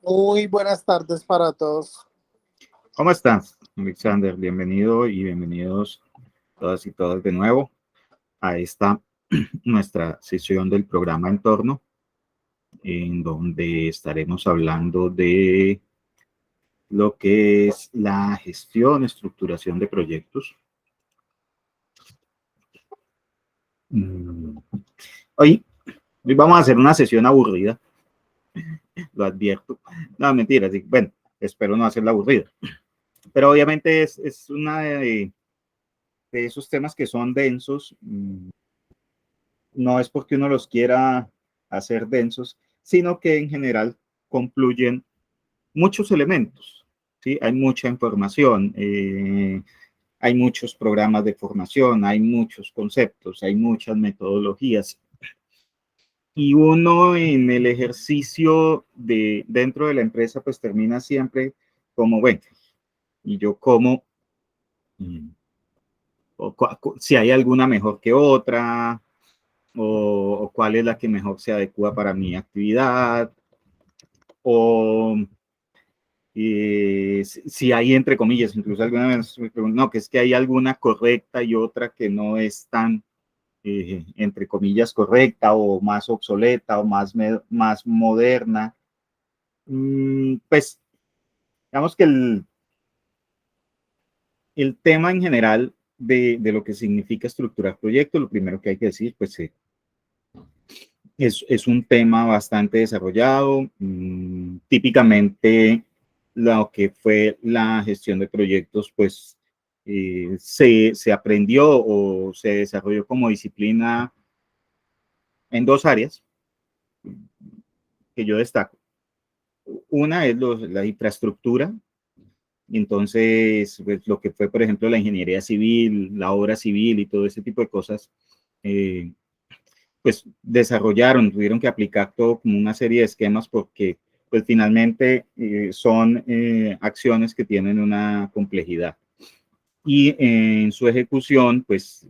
Muy buenas tardes para todos. ¿Cómo estás, Alexander? Bienvenido y bienvenidos todas y todas de nuevo a esta nuestra sesión del programa Entorno, en donde estaremos hablando de lo que es la gestión, estructuración de proyectos. Hoy vamos a hacer una sesión aburrida, lo advierto. No, mentira, sí, bueno, espero no hacerla aburrida. Pero obviamente es una de esos temas que son densos. No es porque uno los quiera hacer densos, sino que en general concluyen muchos elementos, ¿sí? Hay mucha información, hay muchos programas de formación, hay muchos conceptos, hay muchas metodologías. Y uno en el ejercicio de dentro de la empresa, pues termina siempre como, bueno, y yo como, si hay alguna mejor que otra, o cuál es la que mejor se adecua para mi actividad, o si hay entre comillas, incluso alguna vez me pregunto, no, que es que hay alguna correcta y otra que no es tan, entre comillas, correcta o más obsoleta o más moderna. Pues, digamos que el tema en general de lo que significa estructurar proyectos, lo primero que hay que decir, pues es un tema bastante desarrollado. Típicamente lo que fue la gestión de proyectos, pues se aprendió o se desarrolló como disciplina en dos áreas que yo destaco. Una es la infraestructura, y entonces pues, lo que fue, por ejemplo, la ingeniería civil, la obra civil y todo ese tipo de cosas, eh, pues desarrollaron, tuvieron que aplicar todo como una serie de esquemas porque pues finalmente son acciones que tienen una complejidad y en su ejecución pues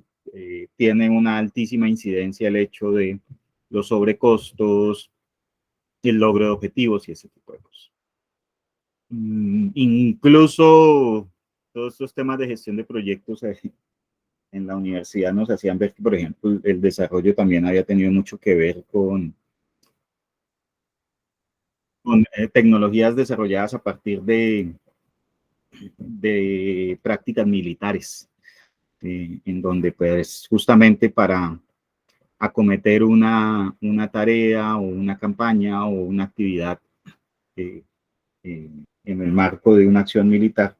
tiene una altísima incidencia el hecho de los sobrecostos, el logro de objetivos y ese tipo de cosas. Incluso todos estos temas de gestión de proyectos en la universidad nos hacían ver que, por ejemplo, el desarrollo también había tenido mucho que ver con tecnologías desarrolladas a partir de prácticas militares, en donde pues justamente para acometer una tarea o una campaña o una actividad eh, en el marco de una acción militar,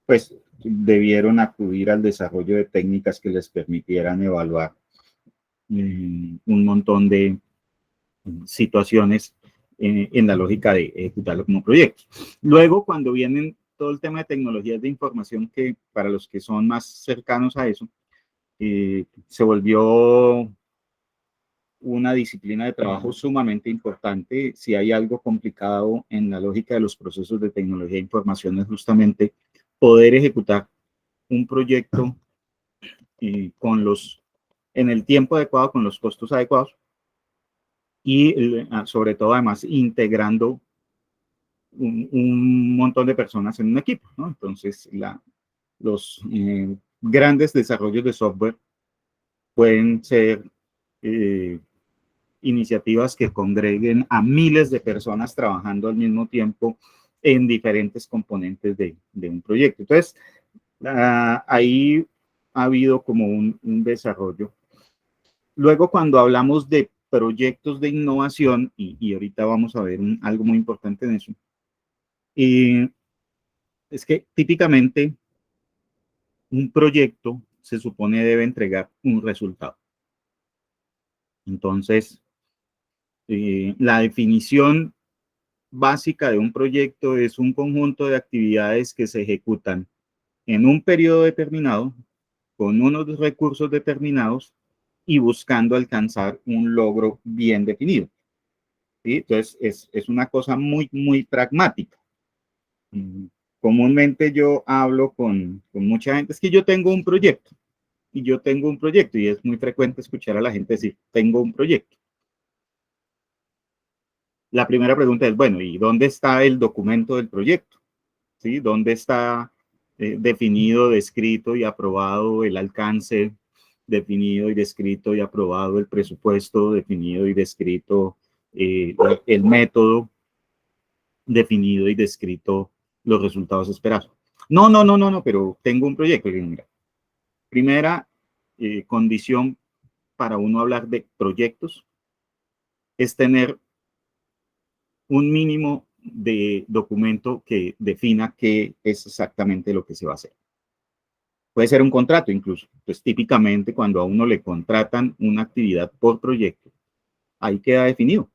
pues debieron acudir al desarrollo de técnicas que les permitieran evaluar un montón de situaciones en la lógica de ejecutarlo como proyecto. Luego, cuando vienen todo el tema de tecnologías de información, que para los que son más cercanos a eso, se volvió una disciplina de trabajo sumamente importante. Si hay algo complicado en la lógica de los procesos de tecnología de información es justamente poder ejecutar un proyecto con en el tiempo adecuado, con los costos adecuados y sobre todo además integrando un montón de personas en un equipo, ¿no? Entonces, los grandes desarrollos de software pueden ser iniciativas que congreguen a miles de personas trabajando al mismo tiempo en diferentes componentes de un proyecto. Entonces, ahí ha habido como un desarrollo. Luego, cuando hablamos de proyectos de innovación, y ahorita vamos a ver algo muy importante en eso, es que típicamente un proyecto se supone debe entregar un resultado. Entonces, la definición básica de un proyecto es un conjunto de actividades que se ejecutan en un periodo determinado, con unos recursos determinados y buscando alcanzar un logro bien definido. ¿Sí? Entonces, es una cosa muy, muy pragmática. Comúnmente yo hablo con mucha gente, es que yo tengo un proyecto y yo tengo un proyecto y es muy frecuente escuchar a la gente decir, tengo un proyecto. la primera pregunta es, bueno, ¿y dónde está el documento del proyecto? ¿Sí? ¿Dónde está definido, descrito y aprobado el alcance, definido y descrito y aprobado el presupuesto, definido y descrito el método, definido y descrito los resultados esperados? No, pero tengo un proyecto. Mira, primera condición para uno hablar de proyectos es tener un mínimo de documento que defina qué es exactamente lo que se va a hacer. Puede ser un contrato incluso. Pues típicamente cuando a uno le contratan una actividad por proyecto, ahí queda definido.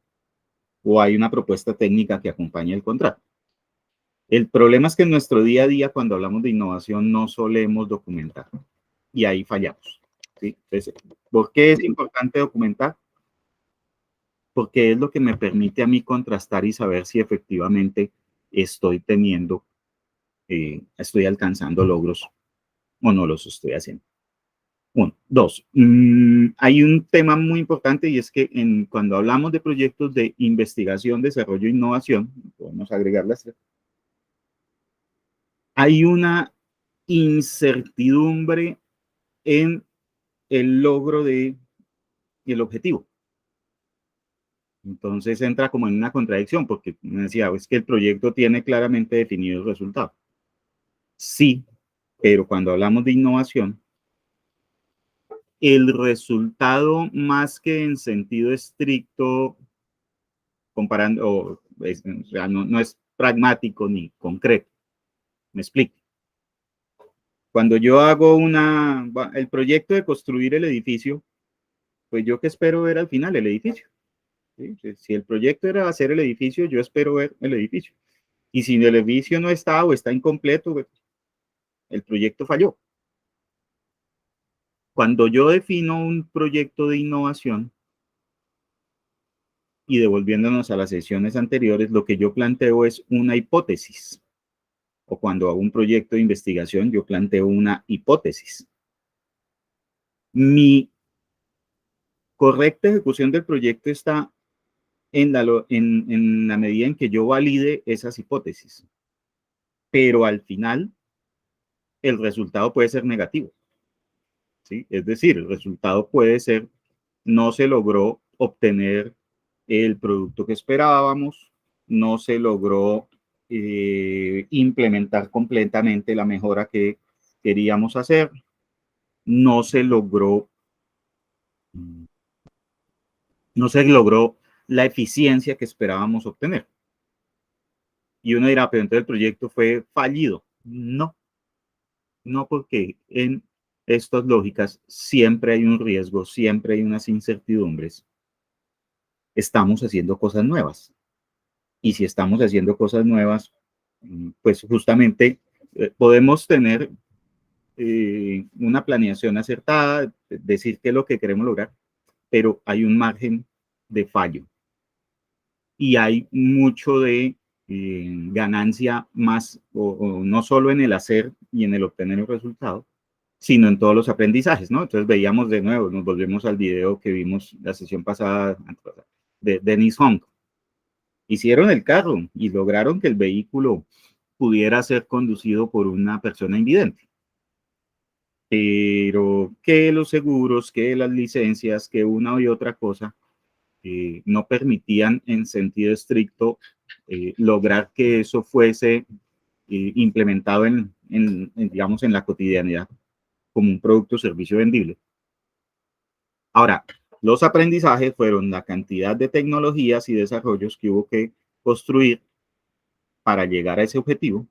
O hay una propuesta técnica que acompaña el contrato. El problema es que en nuestro día a día, cuando hablamos de innovación, no solemos documentar. Y ahí fallamos. ¿Sí? Entonces, ¿por qué es importante documentar? Porque es lo que me permite a mí contrastar y saber si efectivamente estoy estoy alcanzando logros o no los estoy haciendo. Uno. Dos, hay un tema muy importante y es que cuando hablamos de proyectos de investigación, desarrollo e innovación, podemos agregar las tres, hay una incertidumbre en el logro del objetivo. Entonces entra como en una contradicción porque me decía, es que el proyecto tiene claramente definido el resultado. Sí, pero cuando hablamos de innovación, el resultado más que en sentido estricto, comparando, o sea, no es pragmático ni concreto. Me explico. Cuando yo hago el proyecto de construir el edificio, pues yo qué espero ver al final, el edificio. ¿Sí? Si el proyecto era hacer el edificio, yo espero ver el edificio. Y si el edificio no está o está incompleto, pues, el proyecto falló. Cuando yo defino un proyecto de innovación, y devolviéndonos a las sesiones anteriores, lo que yo planteo es una hipótesis. O cuando hago un proyecto de investigación, yo planteo una hipótesis. Mi correcta ejecución del proyecto está en la medida en que yo valide esas hipótesis. Pero al final, el resultado puede ser negativo. ¿Sí? Es decir, el resultado puede ser, no se logró obtener el producto que esperábamos, no se logró implementar completamente la mejora que queríamos hacer, no se logró la eficiencia que esperábamos obtener. Y uno dirá, pero entonces el proyecto fue fallido. No, no, porque en estas lógicas siempre hay un riesgo, siempre hay unas incertidumbres. Estamos haciendo cosas nuevas. Y si estamos haciendo cosas nuevas, pues justamente podemos tener una planeación acertada, decir qué es lo que queremos lograr, pero hay un margen de fallo. Y hay mucho de ganancia más, o no solo en el hacer y en el obtener el resultado, sino en todos los aprendizajes, ¿no? Entonces veíamos de nuevo, nos volvemos al video que vimos la sesión pasada de Dennis Hong. Hicieron el carro y lograron que el vehículo pudiera ser conducido por una persona invidente. Pero que los seguros, que las licencias, que una y otra cosa no permitían en sentido estricto lograr que eso fuese implementado digamos, en la cotidianidad como un producto o servicio vendible. Ahora, los aprendizajes fueron la cantidad de tecnologías y desarrollos que hubo que construir para llegar a ese objetivo,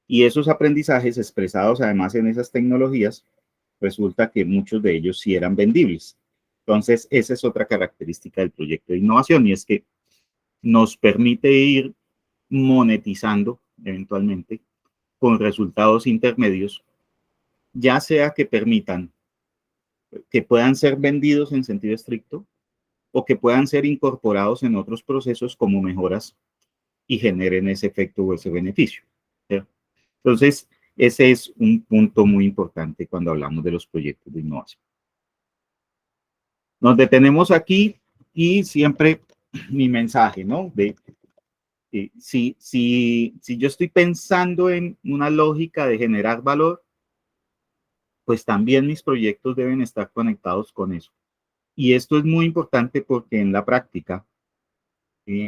y esos aprendizajes expresados además en esas tecnologías, resulta que muchos de ellos sí eran vendibles. Entonces, esa es otra característica del proyecto de innovación, y es que nos permite ir monetizando eventualmente con resultados intermedios, ya sea que permitan que puedan ser vendidos en sentido estricto o que puedan ser incorporados en otros procesos como mejoras y generen ese efecto o ese beneficio. ¿Sí? Entonces, ese es un punto muy importante cuando hablamos de los proyectos de innovación. Nos detenemos aquí y siempre mi mensaje, ¿no? Si yo estoy pensando en una lógica de generar valor, pues también mis proyectos deben estar conectados con eso. Y esto es muy importante porque en la práctica,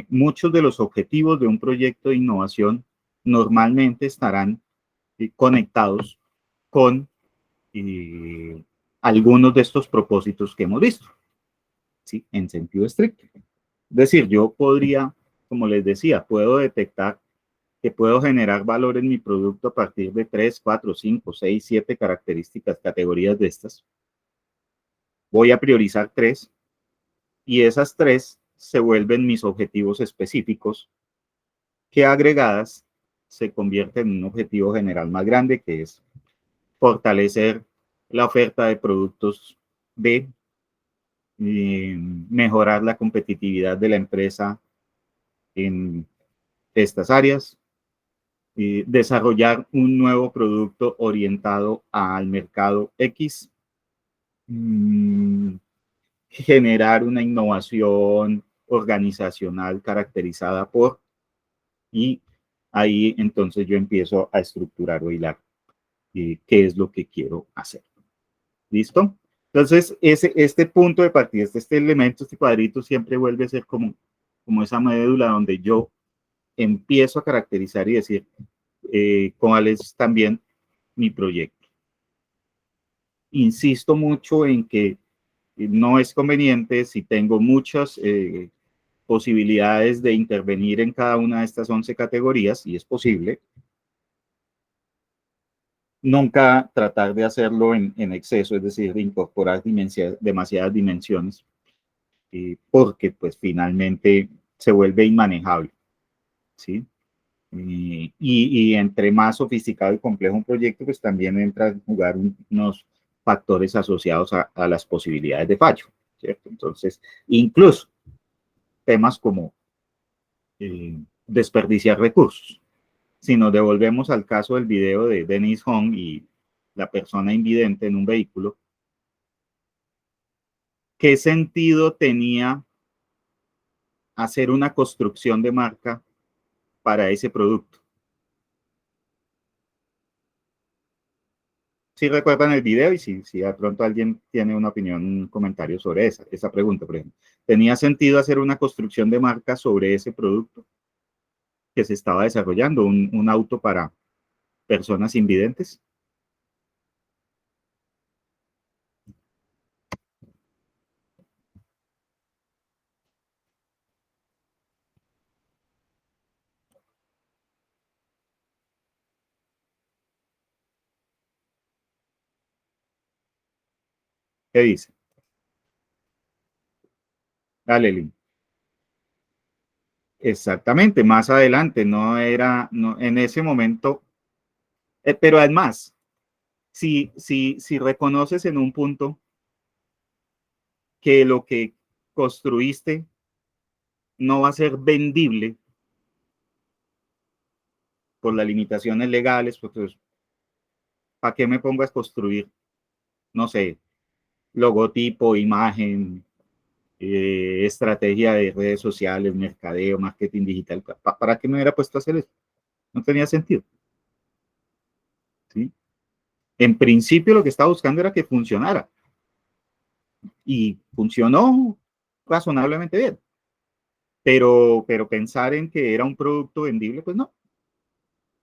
muchos de los objetivos de un proyecto de innovación normalmente estarán conectados con algunos de estos propósitos que hemos visto, ¿sí? En sentido estricto. Es decir, yo podría, como les decía, puedo detectar que puedo generar valor en mi producto a partir de 3, 4, 5, 6, 7 características, categorías de estas. Voy a priorizar 3 y esas 3 se vuelven mis objetivos específicos que agregadas se convierten en un objetivo general más grande, que es fortalecer la oferta de productos B, mejorar la competitividad de la empresa en estas áreas, desarrollar un nuevo producto orientado al mercado X, generar una innovación organizacional caracterizada por, y ahí entonces yo empiezo a estructurar o hilar qué es lo que quiero hacer. ¿Listo? Entonces, este punto de partida, este elemento, este cuadrito siempre vuelve a ser como esa médula donde yo empiezo a caracterizar y decir cuál es también mi proyecto. Insisto mucho en que no es conveniente si tengo muchas posibilidades de intervenir en cada una de estas 11 categorías, y es posible, nunca tratar de hacerlo en exceso, es decir, de incorporar demasiadas dimensiones, porque pues finalmente se vuelve inmanejable, ¿sí? Y entre más sofisticado y complejo un proyecto, pues también entra a jugar unos factores asociados a las posibilidades de fallo, ¿cierto? Entonces, incluso temas como desperdiciar recursos. Si nos devolvemos al caso del video de Dennis Hong y la persona invidente en un vehículo, ¿qué sentido tenía hacer una construcción de marca para ese producto? Si recuerdan el video y si de pronto alguien tiene una opinión, un comentario sobre esa pregunta, por ejemplo. ¿Tenía sentido hacer una construcción de marca sobre ese producto que se estaba desarrollando, un auto para personas invidentes? ¿Qué dice? Dale, Lin. Exactamente, más adelante, no era, no, en ese momento, pero además, si reconoces en un punto que lo que construiste no va a ser vendible por las limitaciones legales, pues, ¿para qué me pongo a construir, no sé, logotipo, imagen, estrategia de redes sociales, mercadeo, marketing digital? ¿Para qué me hubiera puesto a hacer eso? No tenía sentido, ¿sí? En principio lo que estaba buscando era que funcionara y funcionó razonablemente bien, pero pensar en que era un producto vendible, pues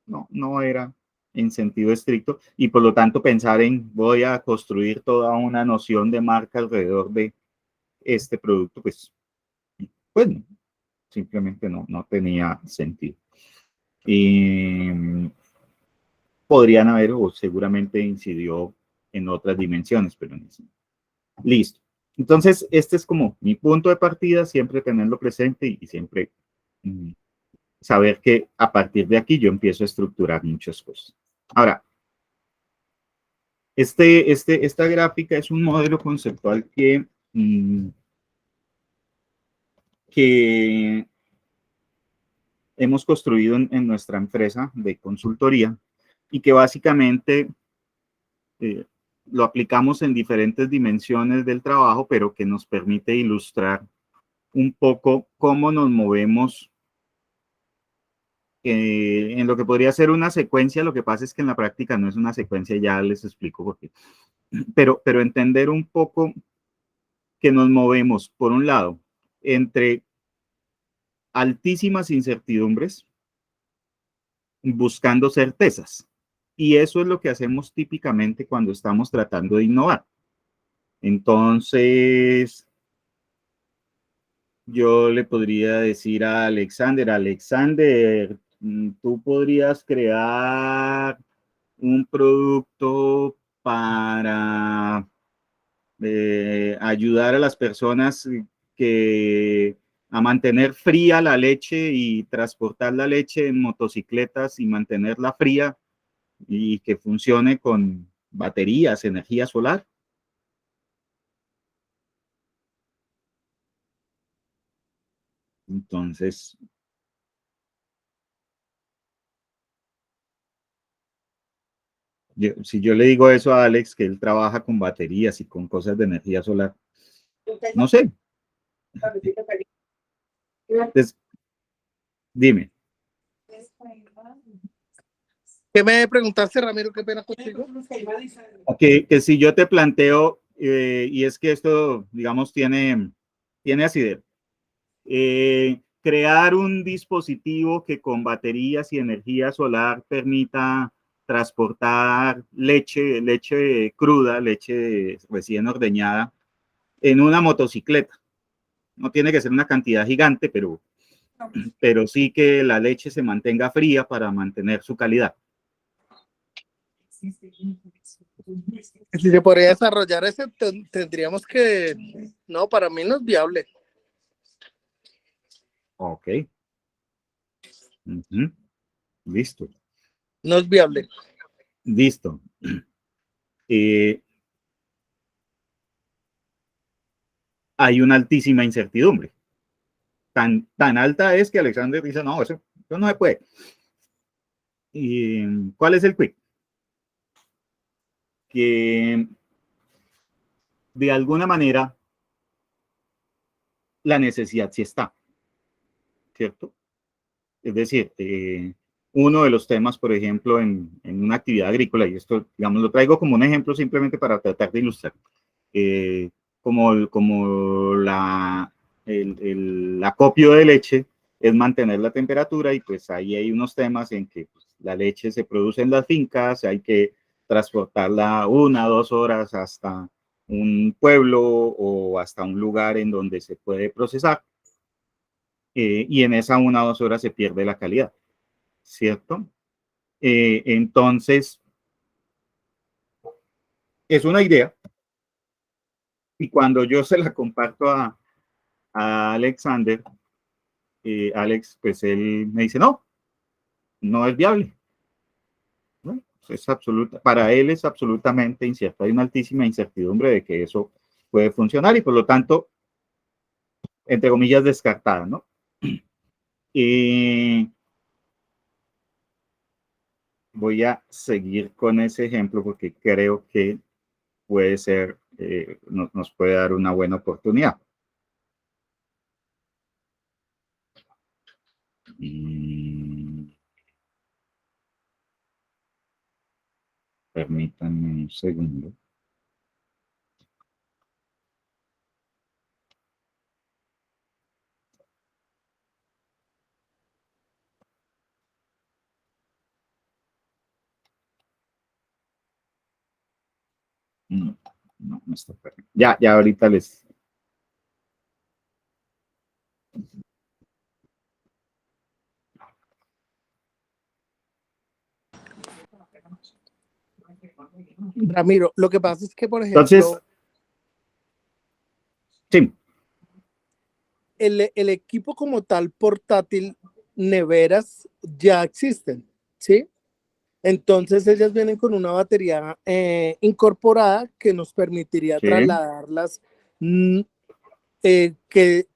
no era en sentido estricto, y por lo tanto pensar en voy a construir toda una noción de marca alrededor de este producto, pues simplemente no tenía sentido. Y podrían haber o seguramente incidió en otras dimensiones, pero no. Listo. Entonces, este es como mi punto de partida, siempre tenerlo presente y siempre saber que a partir de aquí yo empiezo a estructurar muchas cosas. Ahora, esta gráfica es un modelo conceptual que hemos construido en nuestra empresa de consultoría y que básicamente lo aplicamos en diferentes dimensiones del trabajo, pero que nos permite ilustrar un poco cómo nos movemos en lo que podría ser una secuencia. Lo que pasa es que en la práctica no es una secuencia, ya les explico por qué. Pero entender un poco que nos movemos, por un lado, entre altísimas incertidumbres, buscando certezas. Y eso es lo que hacemos típicamente cuando estamos tratando de innovar. Entonces, yo le podría decir a Alexander, Alexander, tú podrías crear un producto para ayudar a las personas que a mantener fría la leche y transportar la leche en motocicletas y mantenerla fría y que funcione con baterías, energía solar. Entonces, si yo le digo eso a Alex, que él trabaja con baterías y con cosas de energía solar, no sé. Entonces, dime. ¿Qué me preguntaste, Ramiro? Qué pena contigo. Que si yo te planteo, y es que esto, digamos, tiene asidero, crear un dispositivo que con baterías y energía solar permita transportar leche cruda, leche recién ordeñada, en una motocicleta. No tiene que ser una cantidad gigante, pero sí que la leche se mantenga fría para mantener su calidad. Si se podría desarrollar ese, tendríamos que... No, para mí no es viable. Ok. Uh-huh. Listo. No es viable. Listo. Hay una altísima incertidumbre. Tan alta es que Alexander dice, no, eso no se puede. ¿Y cuál es el quick? Que de alguna manera la necesidad sí está, ¿cierto? Es decir, uno de los temas, por ejemplo, en una actividad agrícola, y esto, digamos, lo traigo como un ejemplo simplemente para tratar de ilustrar, como el acopio de leche es mantener la temperatura, y pues ahí hay unos temas en que pues, la leche se produce en las fincas, hay que transportarla 1 o 2 horas hasta un pueblo o hasta un lugar en donde se puede procesar, y en esa 1 o 2 horas se pierde la calidad, ¿cierto? Entonces, es una idea, y cuando yo se la comparto a Alexander, Alex, pues él me dice, no es viable. ¿No? Es absoluta, para él es absolutamente incierto. Hay una altísima incertidumbre de que eso puede funcionar y por lo tanto, entre comillas, descartada, ¿no? Voy a seguir con ese ejemplo porque creo que puede ser, nos puede dar una buena oportunidad. Permítanme un segundo. No está perfecto. Ya ahorita les... Ramiro, lo que pasa es que, por ejemplo, Entonces, sí. El equipo como tal portátil, neveras, ya existen, ¿sí? Entonces ellas vienen con una batería incorporada que nos permitiría Sí. trasladarlas, que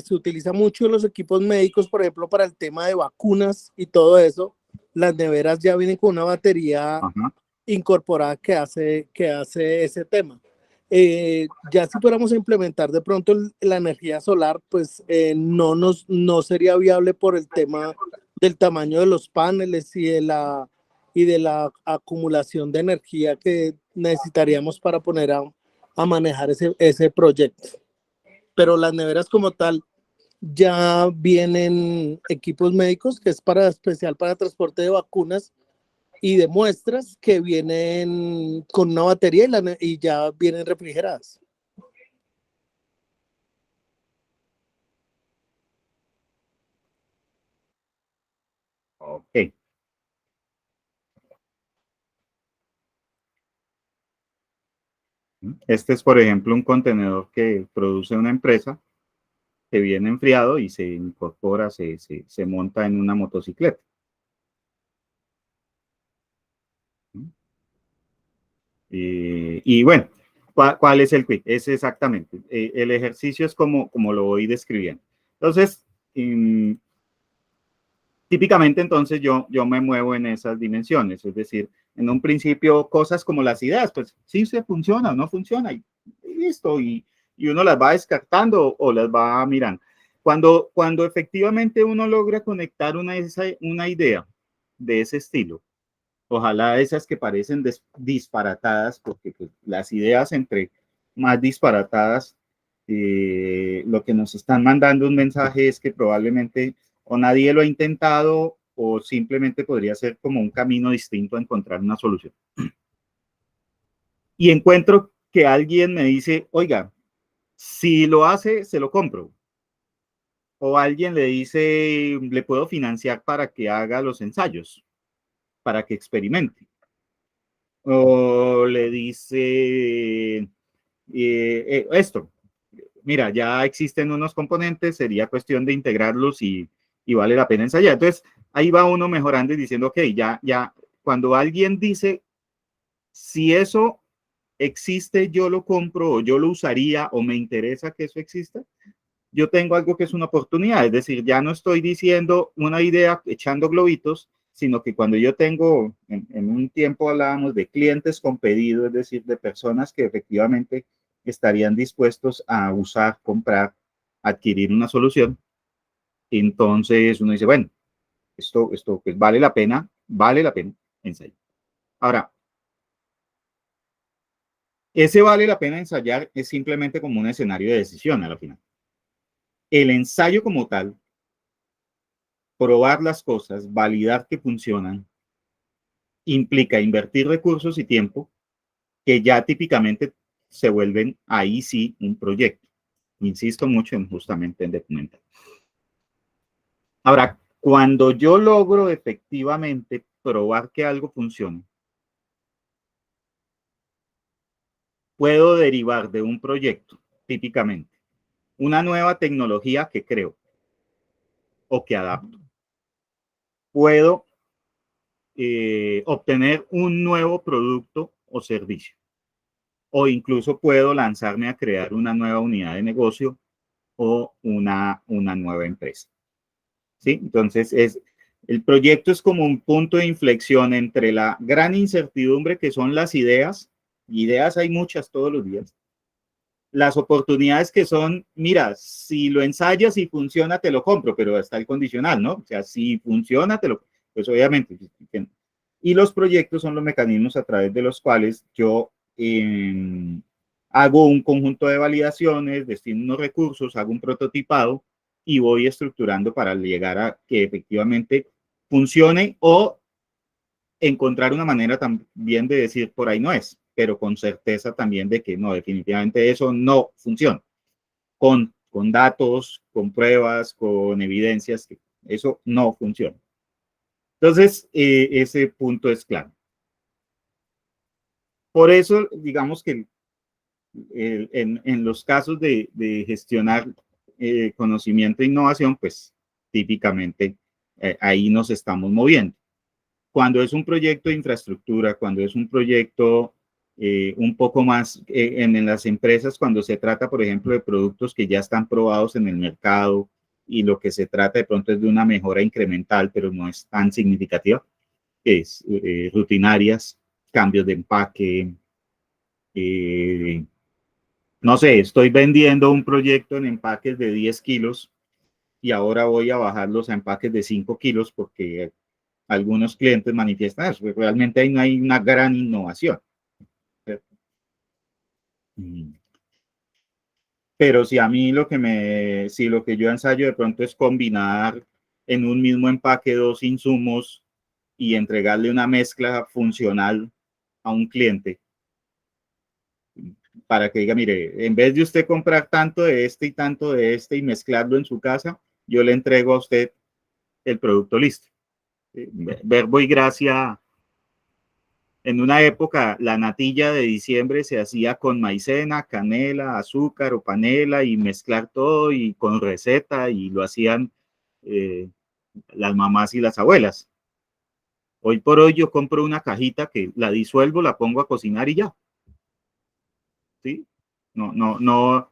se utiliza mucho en los equipos médicos, por ejemplo, para el tema de vacunas y todo eso. Las neveras ya vienen con una batería incorporada que hace ese tema. Ya si fuéramos a implementar de pronto la energía solar, pues no sería viable por el tema del tamaño de los paneles y de la acumulación de energía que necesitaríamos para poner a manejar ese proyecto. Pero las neveras como tal ya vienen equipos médicos, que es especial para transporte de vacunas y de muestras, que vienen con una batería y ya vienen refrigeradas. Ok. Este es, por ejemplo, un contenedor que produce una empresa que viene enfriado y se incorpora, se monta en una motocicleta. Y bueno, ¿cuál es el quick? Es exactamente. El ejercicio es como lo voy describiendo. Entonces, típicamente entonces yo me muevo en esas dimensiones, es decir, en un principio cosas como las ideas, pues sí se funciona o no funciona y listo, y uno las va descartando o las va mirando. Cuando efectivamente uno logra conectar una idea de ese estilo, ojalá esas que parecen disparatadas, porque pues, las ideas entre más disparatadas, lo que nos están mandando un mensaje es que probablemente o nadie lo ha intentado o simplemente podría ser como un camino distinto a encontrar una solución. Y encuentro que alguien me dice, oiga, si lo hace, se lo compro. O alguien le dice, le puedo financiar para que haga los ensayos, para que experimente. O le dice esto, mira, ya existen unos componentes, sería cuestión de integrarlos y vale la pena ensayar. Entonces, ahí va uno mejorando y diciendo, ok, ya, cuando alguien dice, si eso existe, yo lo compro o yo lo usaría o me interesa que eso exista, yo tengo algo que es una oportunidad, es decir, ya no estoy diciendo una idea echando globitos, sino que cuando yo tengo, en un tiempo hablábamos de clientes con pedido, es decir, de personas que efectivamente estarían dispuestos a usar, comprar, adquirir una solución, entonces uno dice, bueno, esto pues vale la pena ensayar. Ahora, ese vale la pena ensayar es simplemente como un escenario de decisión a la final. El ensayo como tal, probar las cosas, validar que funcionan, implica invertir recursos y tiempo que ya típicamente se vuelven ahí sí un proyecto. Insisto mucho en justamente en documentar. Ahora, cuando yo logro efectivamente probar que algo funciona, puedo derivar de un proyecto, típicamente, una nueva tecnología que creo o que adapto. Puedo obtener un nuevo producto o servicio. O incluso puedo lanzarme a crear una nueva unidad de negocio o una nueva empresa. ¿Sí? Entonces, el proyecto es como un punto de inflexión entre la gran incertidumbre que son las ideas, ideas hay muchas todos los días, las oportunidades que son, mira, si lo ensayas y funciona, te lo compro, pero está el condicional, ¿no? O sea, si funciona, pues obviamente. Y los proyectos son los mecanismos a través de los cuales yo hago un conjunto de validaciones, destino unos recursos, hago un prototipado y voy estructurando para llegar a que efectivamente funcione o encontrar una manera también de decir por ahí no es, pero con certeza también de que no, definitivamente eso no funciona. Con datos, con pruebas, con evidencias, que eso no funciona. Entonces, ese punto es claro. Por eso, digamos que en los casos de gestionar conocimiento e innovación, pues típicamente ahí nos estamos moviendo. Cuando es un proyecto de infraestructura, cuando es un proyecto un poco más en las empresas, cuando se trata, por ejemplo, de productos que ya están probados en el mercado y lo que se trata de pronto es de una mejora incremental, pero no es tan significativa, es rutinarias, cambios de empaque, no sé, estoy vendiendo un proyecto en empaques de 10 kilos y ahora voy a bajarlos a empaques de 5 kilos porque algunos clientes manifiestan eso. Realmente ahí no hay una gran innovación. Pero si a mí si lo que yo ensayo de pronto es combinar en un mismo empaque dos insumos y entregarle una mezcla funcional a un cliente para que diga, mire, en vez de usted comprar tanto de este y tanto de este y mezclarlo en su casa, yo le entrego a usted el producto listo. Verbo y gracia. En una época, la natilla de diciembre se hacía con maicena, canela, azúcar o panela y mezclar todo y con receta y lo hacían eh, las mamás y las abuelas. Hoy por hoy yo compro una cajita que la disuelvo, la pongo a cocinar y ya. ¿Sí? No,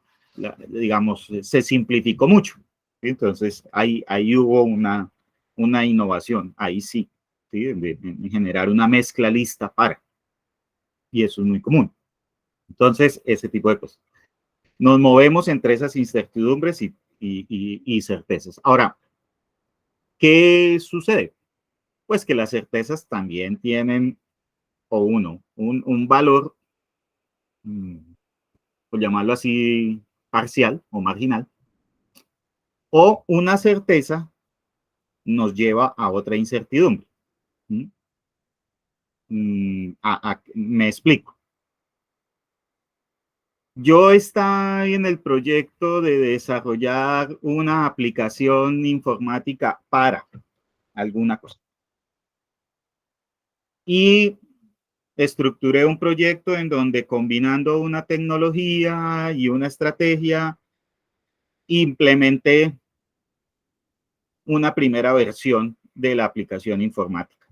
digamos, se simplificó mucho. ¿Sí? Entonces, ahí hubo una innovación, ahí sí, ¿sí? En generar una mezcla lista para. Y eso es muy común. Entonces, ese tipo de cosas. Nos movemos entre esas incertidumbres y certezas. Ahora, ¿qué sucede? Pues que las certezas también tienen, un valor, por llamarlo así, parcial o marginal, o una certeza nos lleva a otra incertidumbre. Me explico. Yo estoy en el proyecto de desarrollar una aplicación informática para alguna cosa. Y estructuré un proyecto en donde combinando una tecnología y una estrategia, implementé una primera versión de la aplicación informática.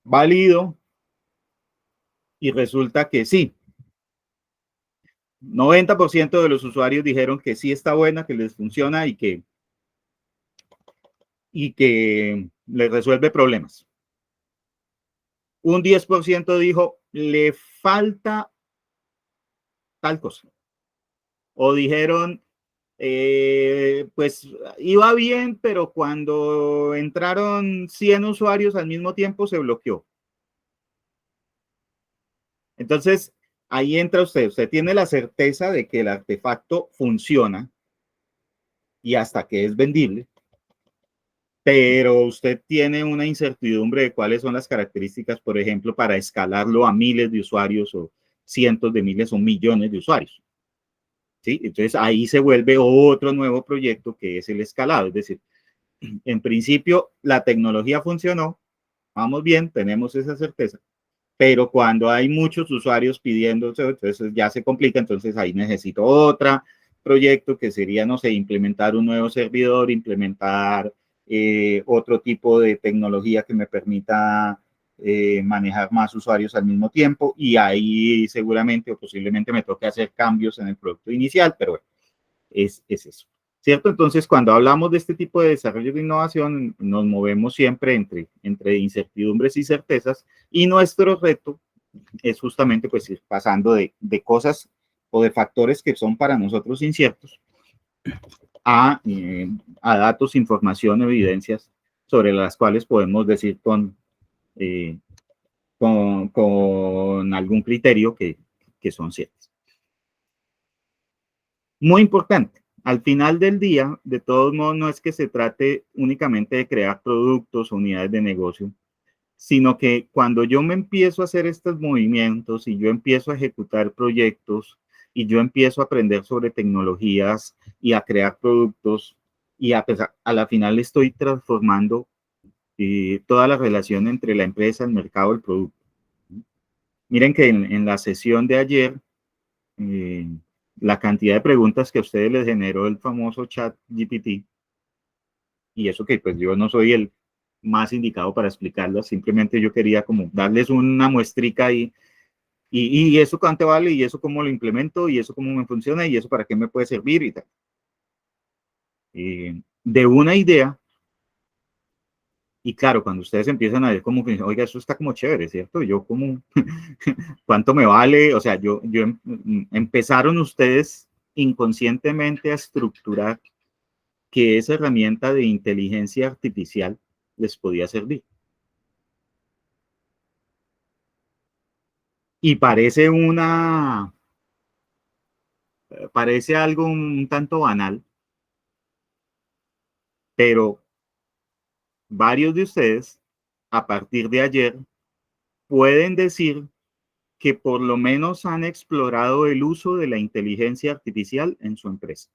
Válido y resulta que sí. 90% de los usuarios dijeron que sí está buena, que les funciona y que les resuelve problemas. Un 10% dijo, le falta tal cosa. O dijeron, pues iba bien, pero cuando entraron 100 usuarios al mismo tiempo se bloqueó. Entonces, ahí entra usted tiene la certeza de que el artefacto funciona y hasta que es vendible, pero usted tiene una incertidumbre de cuáles son las características, por ejemplo, para escalarlo a miles de usuarios o cientos de miles o millones de usuarios. ¿Sí? Entonces ahí se vuelve otro nuevo proyecto que es el escalado, es decir, en principio la tecnología funcionó, vamos bien, tenemos esa certeza, pero cuando hay muchos usuarios pidiendo, entonces ya se complica, entonces ahí necesito otro proyecto que sería, no sé, implementar un nuevo servidor, implementar otro tipo de tecnología que me permita manejar más usuarios al mismo tiempo y ahí seguramente o posiblemente me toque hacer cambios en el producto inicial, pero bueno, es eso. ¿Cierto? Entonces, cuando hablamos de este tipo de desarrollo de innovación, nos movemos siempre entre incertidumbres y certezas y nuestro reto es justamente pues ir pasando de cosas o de factores que son para nosotros inciertos a datos, información, evidencias sobre las cuales podemos decir con algún criterio que son ciertos. Muy importante, al final del día, de todos modos, no es que se trate únicamente de crear productos o unidades de negocio, sino que cuando yo me empiezo a hacer estos movimientos y yo empiezo a ejecutar proyectos y yo empiezo a aprender sobre tecnologías y a crear productos y a la final estoy transformando toda la relación entre la empresa, el mercado, el producto. Miren que en la sesión de ayer, eh, la cantidad de preguntas que a ustedes les generó el famoso chat GPT, y eso que pues yo no soy el más indicado para explicarlas, simplemente yo quería como darles una muestrica ahí, y eso cuánto vale, y eso cómo lo implemento, y eso cómo me funciona, y eso para qué me puede servir y tal. De una idea Y claro, cuando ustedes empiezan a ver como que, oiga, eso está como chévere, ¿cierto? Yo como, ¿cuánto me vale? O sea, empezaron ustedes inconscientemente a estructurar que esa herramienta de inteligencia artificial les podía servir. Y parece algo un tanto banal, pero varios de ustedes, a partir de ayer, pueden decir que por lo menos han explorado el uso de la inteligencia artificial en su empresa.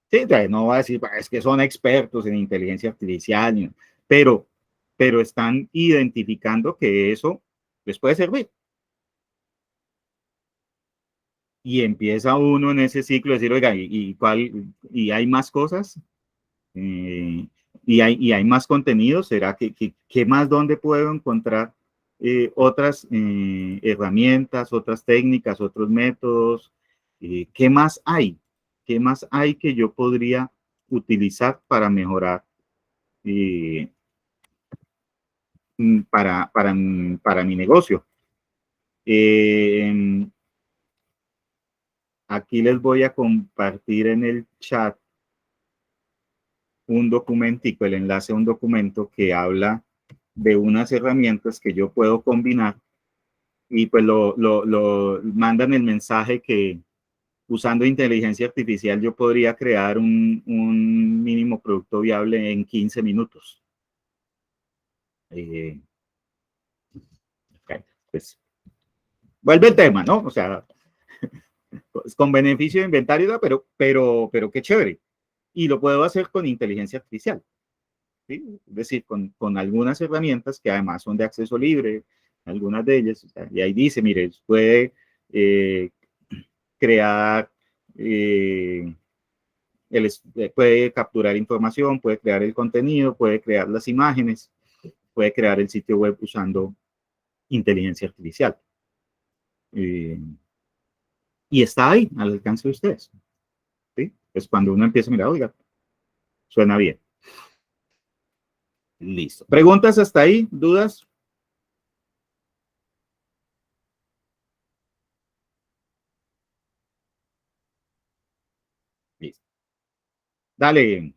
Sí, no va a decir, es que son expertos en inteligencia artificial, pero, pero están identificando que eso les puede servir. Y empieza uno en ese ciclo de decir, oiga, ¿y hay más cosas? ¿Y hay más contenido? ¿Será qué más dónde puedo encontrar otras herramientas, otras técnicas, otros métodos? ¿Qué más hay? ¿Qué más hay que yo podría utilizar para mejorar eh, para mi negocio? Eh, Aquí les voy a compartir en el chat un documentico, el enlace a un documento que habla de unas herramientas que yo puedo combinar y pues lo mandan el mensaje que usando inteligencia artificial yo podría crear un mínimo producto viable en 15 minutos. Pues vuelve el tema, ¿no? O sea, pues, con beneficio de inventario, pero qué chévere. Y lo puedo hacer con inteligencia artificial. ¿Sí? Es decir, con algunas herramientas que además son de acceso libre, algunas de ellas, o sea, y ahí dice, mire, puede crear, puede capturar información, puede crear el contenido, puede crear las imágenes, puede crear el sitio web usando inteligencia artificial. Y está ahí, al alcance de ustedes. ¿Sí? Es cuando uno empieza a mirar, oiga, suena bien. Listo. ¿Preguntas hasta ahí? ¿Dudas? Listo. Dale.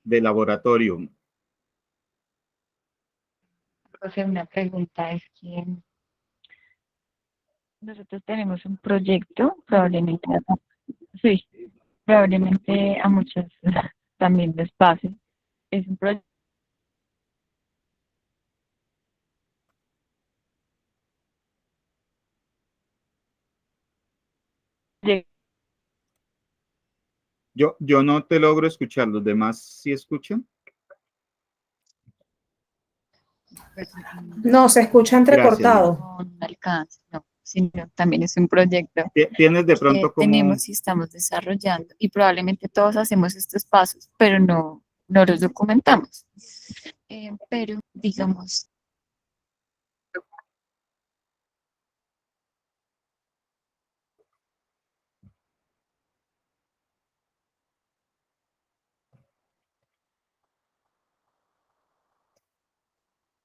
De laboratorio. Profe, una pregunta es que nosotros tenemos un proyecto, sí, probablemente a muchos también les pase. Es un proyecto Yo no te logro escuchar, ¿los demás sí escuchan? No, se escucha Gracias, Lina. entrecortado. no alcance, no, sino también es un proyecto ¿Tienes de que pronto como, tenemos y estamos desarrollando y probablemente todos hacemos estos pasos, pero no los documentamos. Pero digamos,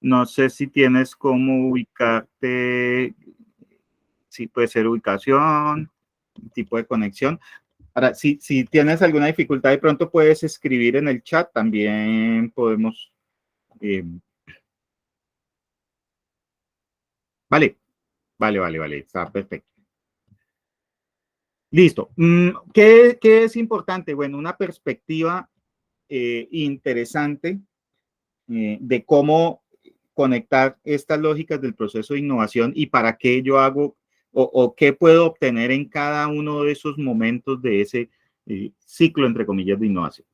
no sé si tienes cómo ubicarte, si puede ser ubicación, tipo de conexión? Ahora, si tienes alguna dificultad, de pronto puedes escribir en el chat, también podemos... vale, vale, está perfecto. Listo. ¿Qué es importante? Bueno, una perspectiva interesante de cómo conectar estas lógicas del proceso de innovación y para qué yo hago o qué puedo obtener en cada uno de esos momentos de ese ciclo, entre comillas, de innovación.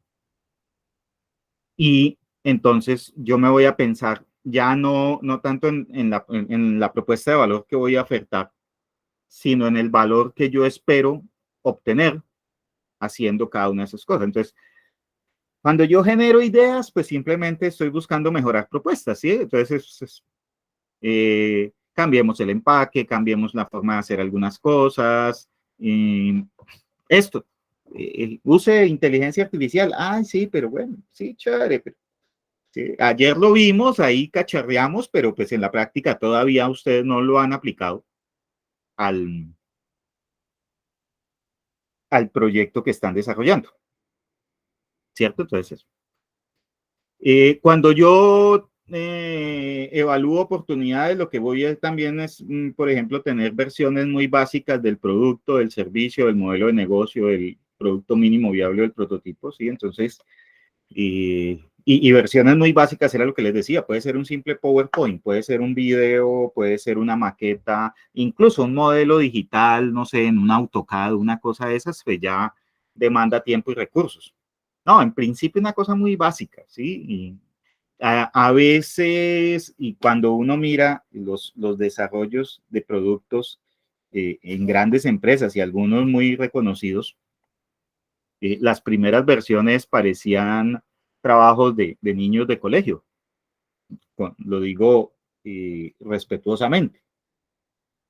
Y entonces yo me voy a pensar ya no tanto en la propuesta de valor que voy a ofertar, sino en el valor que yo espero obtener haciendo cada una de esas cosas. Entonces, cuando yo genero ideas, pues simplemente estoy buscando mejorar propuestas, ¿sí? Entonces, cambiemos el empaque, cambiemos la forma de hacer algunas cosas. Esto, use inteligencia artificial. Ay, sí, pero bueno, sí, chévere. Pero, sí, ayer lo vimos, ahí cacharreamos, pero pues en la práctica todavía ustedes no lo han aplicado al proyecto que están desarrollando. ¿Cierto? Entonces, cuando yo evalúo oportunidades, lo que voy a también es, por ejemplo, tener versiones muy básicas del producto, del servicio, del modelo de negocio, del producto mínimo viable del prototipo, ¿sí? Entonces, y versiones muy básicas era lo que les decía, puede ser un simple PowerPoint, puede ser un video, puede ser una maqueta, incluso un modelo digital, no sé, en un AutoCAD, una cosa de esas, pues ya demanda tiempo y recursos. No, en principio una cosa muy básica, ¿sí? Y a veces, y cuando uno mira los desarrollos de productos en grandes empresas y algunos muy reconocidos, las primeras versiones parecían trabajos de niños de colegio. Lo digo respetuosamente,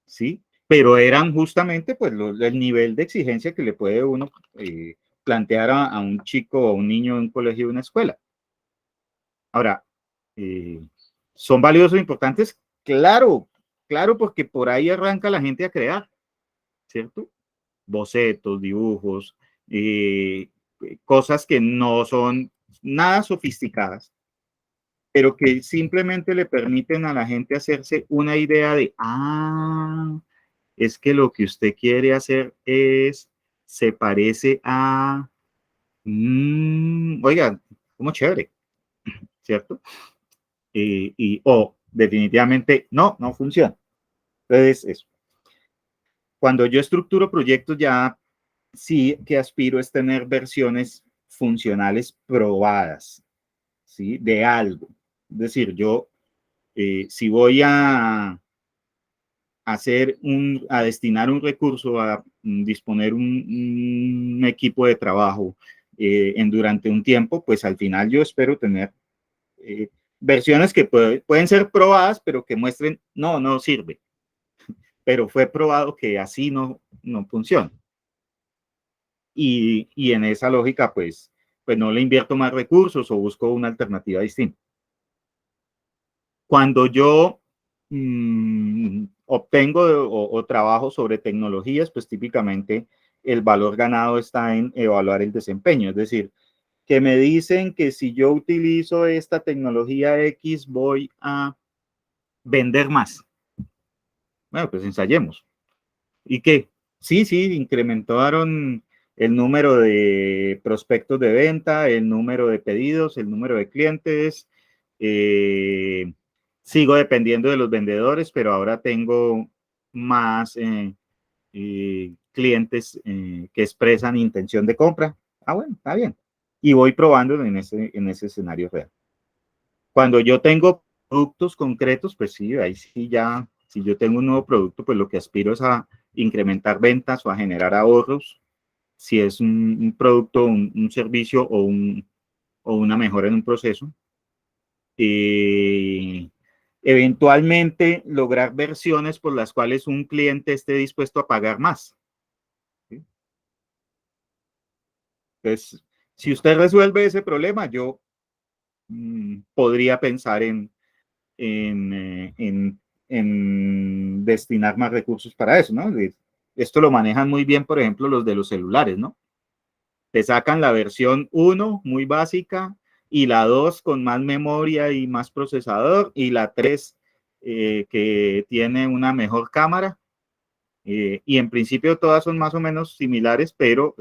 ¿sí? Pero eran justamente pues el nivel de exigencia que le puede uno plantear a un chico o a un niño de un colegio o una escuela. Ahora, ¿son valiosos e importantes? Claro, claro, porque por ahí arranca la gente a crear, ¿cierto? Bocetos, dibujos, cosas que no son nada sofisticadas, pero que simplemente le permiten a la gente hacerse una idea de, es que lo que usted quiere hacer se parece a, oiga, como chévere, ¿cierto? O definitivamente no funciona. Entonces, eso. Cuando yo estructuro proyectos ya sí que aspiro es tener versiones funcionales probadas, ¿sí? De algo. Es decir, yo, si voy a destinar un recurso, a disponer un equipo de trabajo durante un tiempo, pues al final yo espero tener versiones que pueden ser probadas, pero que muestren, no sirve, pero fue probado que así no funciona. Y en esa lógica, pues no le invierto más recursos o busco una alternativa distinta. Cuando yo obtengo o trabajo sobre tecnologías, pues típicamente el valor ganado está en evaluar el desempeño. Es decir, que me dicen que si yo utilizo esta tecnología X voy a vender más. Bueno, pues ensayemos. ¿Y qué? Sí, incrementaron el número de prospectos de venta, el número de pedidos, el número de clientes. Sigo dependiendo de los vendedores, pero ahora tengo más clientes que expresan intención de compra. Bueno, está bien. Y voy probando en ese escenario real. Cuando yo tengo productos concretos, pues sí, ahí sí ya, si yo tengo un nuevo producto, pues lo que aspiro es a incrementar ventas o a generar ahorros. Si es un producto, un servicio o una mejora en un proceso. Eventualmente lograr versiones por las cuales un cliente esté dispuesto a pagar más. ¿Sí? Entonces, si usted resuelve ese problema, yo podría pensar en destinar más recursos para eso, ¿no? Esto lo manejan muy bien, por ejemplo, los de los celulares, ¿no? Te sacan la versión 1 muy básica y la 2 con más memoria y más procesador y la 3 que tiene una mejor cámara y en principio todas son más o menos similares, pero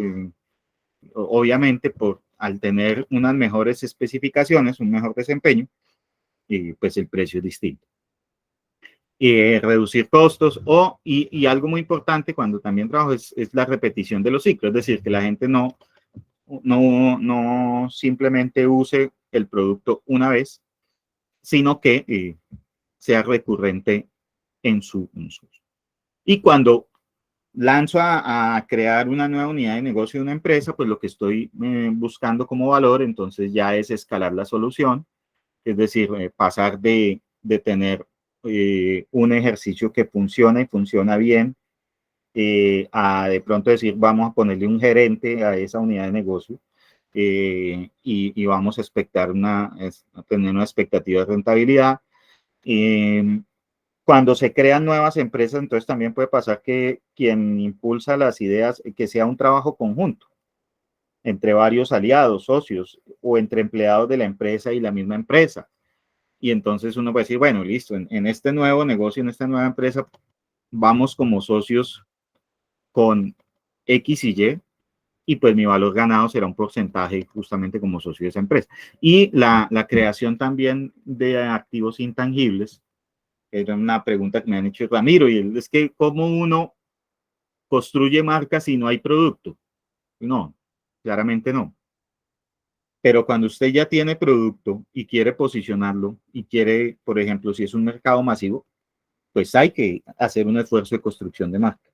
obviamente al tener unas mejores especificaciones, un mejor desempeño, pues el precio es distinto. Reducir costos y algo muy importante cuando también trabajo es la repetición de los ciclos, es decir, que la gente no simplemente use el producto una vez, sino que sea recurrente en su uso. Y cuando lanzo a crear una nueva unidad de negocio de una empresa, pues lo que estoy buscando como valor, entonces ya es escalar la solución, es decir, pasar de tener un ejercicio que funciona y funciona bien, a de pronto decir, vamos a ponerle un gerente a esa unidad de negocio, y vamos a expectar a tener una expectativa de rentabilidad. Cuando se crean nuevas empresas, entonces también puede pasar que quien impulsa las ideas, que sea un trabajo conjunto entre varios aliados, socios, o entre empleados de la empresa y la misma empresa. Y entonces uno puede decir, bueno, listo, en este nuevo negocio, en esta nueva empresa, vamos como socios con X y pues mi valor ganado será un porcentaje justamente como socio de esa empresa. Y la creación también de activos intangibles, era una pregunta que me han hecho, Ramiro, y es que ¿cómo uno construye marcas si no hay producto? No, claramente no. Pero cuando usted ya tiene producto y quiere posicionarlo y quiere, por ejemplo, si es un mercado masivo, pues hay que hacer un esfuerzo de construcción de marca.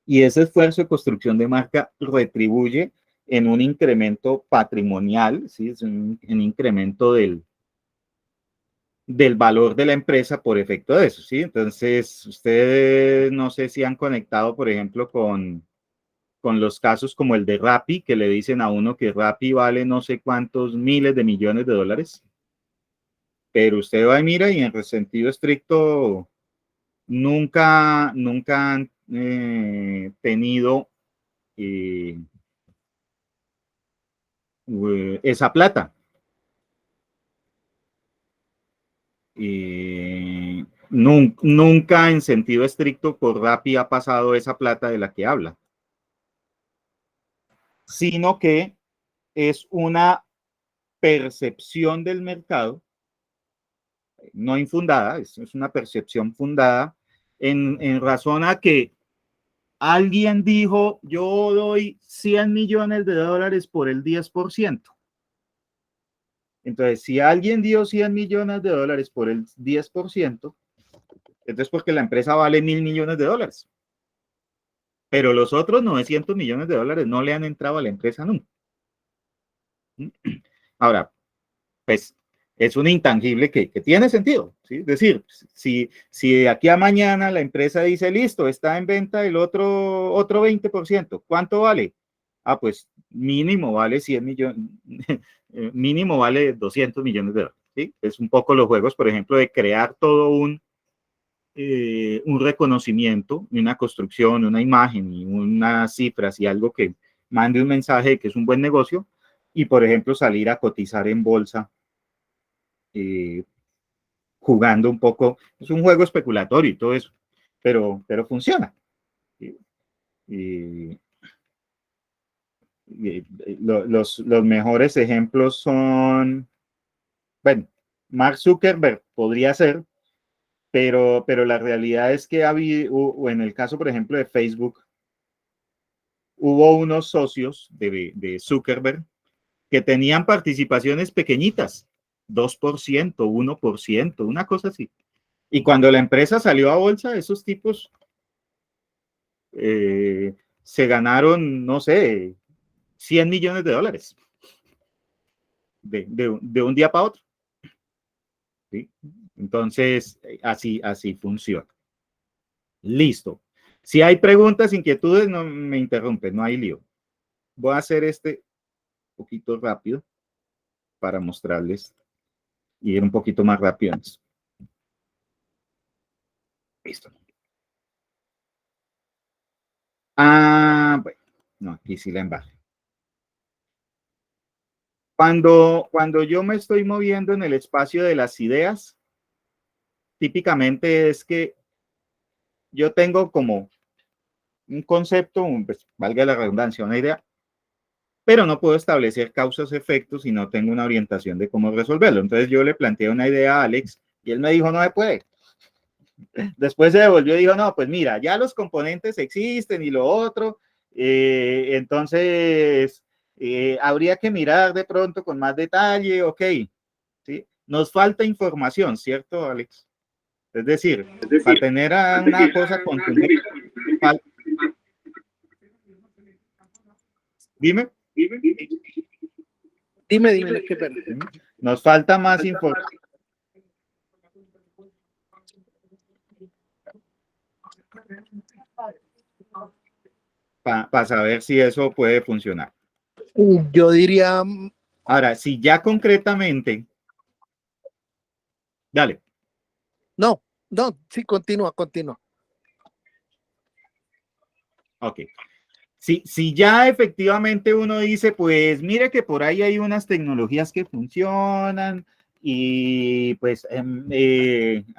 Y ese esfuerzo de construcción de marca retribuye en un incremento patrimonial, ¿sí? Es un incremento del valor de la empresa por efecto de eso, ¿sí? Entonces, ustedes no sé si han conectado, por ejemplo, con los casos como el de Rappi, que le dicen a uno que Rappi vale no sé cuántos miles de millones de dólares, pero usted va y mira y en sentido estricto nunca han tenido esa plata. Nunca en sentido estricto por Rappi ha pasado esa plata de la que habla, sino que es una percepción del mercado no infundada, es una percepción fundada en razón a que alguien dijo, yo doy 100 millones de dólares por el 10%. Entonces, si alguien dio 100 millones de dólares por el 10%, entonces porque la empresa vale 1.000 millones de dólares. Pero los otros 900 millones de dólares no le han entrado a la empresa nunca. Ahora, pues es un intangible que tiene sentido, ¿sí? Es decir, si de aquí a mañana la empresa dice, listo, está en venta el otro 20%, ¿cuánto vale? Ah, pues mínimo vale 100 millones, mínimo vale 200 millones de dólares, ¿sí? Es un poco los juegos, por ejemplo, de crear todo un reconocimiento, una construcción, una imagen y unas cifras y algo que mande un mensaje de que es un buen negocio y, por ejemplo, salir a cotizar en bolsa jugando un poco. Es un juego especulatorio y todo eso, pero funciona. Los mejores ejemplos son, bueno, Mark Zuckerberg podría ser, pero la realidad es que o en el caso, por ejemplo, de Facebook, hubo unos socios de Zuckerberg que tenían participaciones pequeñitas, 2%, 1%, una cosa así. Y cuando la empresa salió a bolsa, esos tipos se ganaron, no sé, 100 millones de dólares de un día para otro. ¿Sí? Entonces, así funciona. Listo. Si hay preguntas, inquietudes, no me interrumpen, no hay lío. Voy a hacer un poquito rápido para mostrarles y ir un poquito más rápido en esto. Listo. Ah, bueno, no, aquí sí la embarré. Cuando yo me estoy moviendo en el espacio de las ideas, típicamente es que yo tengo como un concepto, pues, valga la redundancia, una idea, pero no puedo establecer causas, efectos y no tengo una orientación de cómo resolverlo. Entonces yo le planteé una idea a Alex y él me dijo, no se puede. Después se devolvió y dijo, no, pues mira, ya los componentes existen y lo otro, entonces habría que mirar de pronto con más detalle, ok, ¿sí? Nos falta información, ¿cierto, Alex? Es decir, para tener una cosa contundente, dime. Dime, qué pena. Nos falta más información. Para saber si eso puede funcionar. Yo diría, Ahora, si ya concretamente, dale. no, sí, continúa. Ok. Si ya efectivamente uno dice, pues mire que por ahí hay unas tecnologías que funcionan y pues a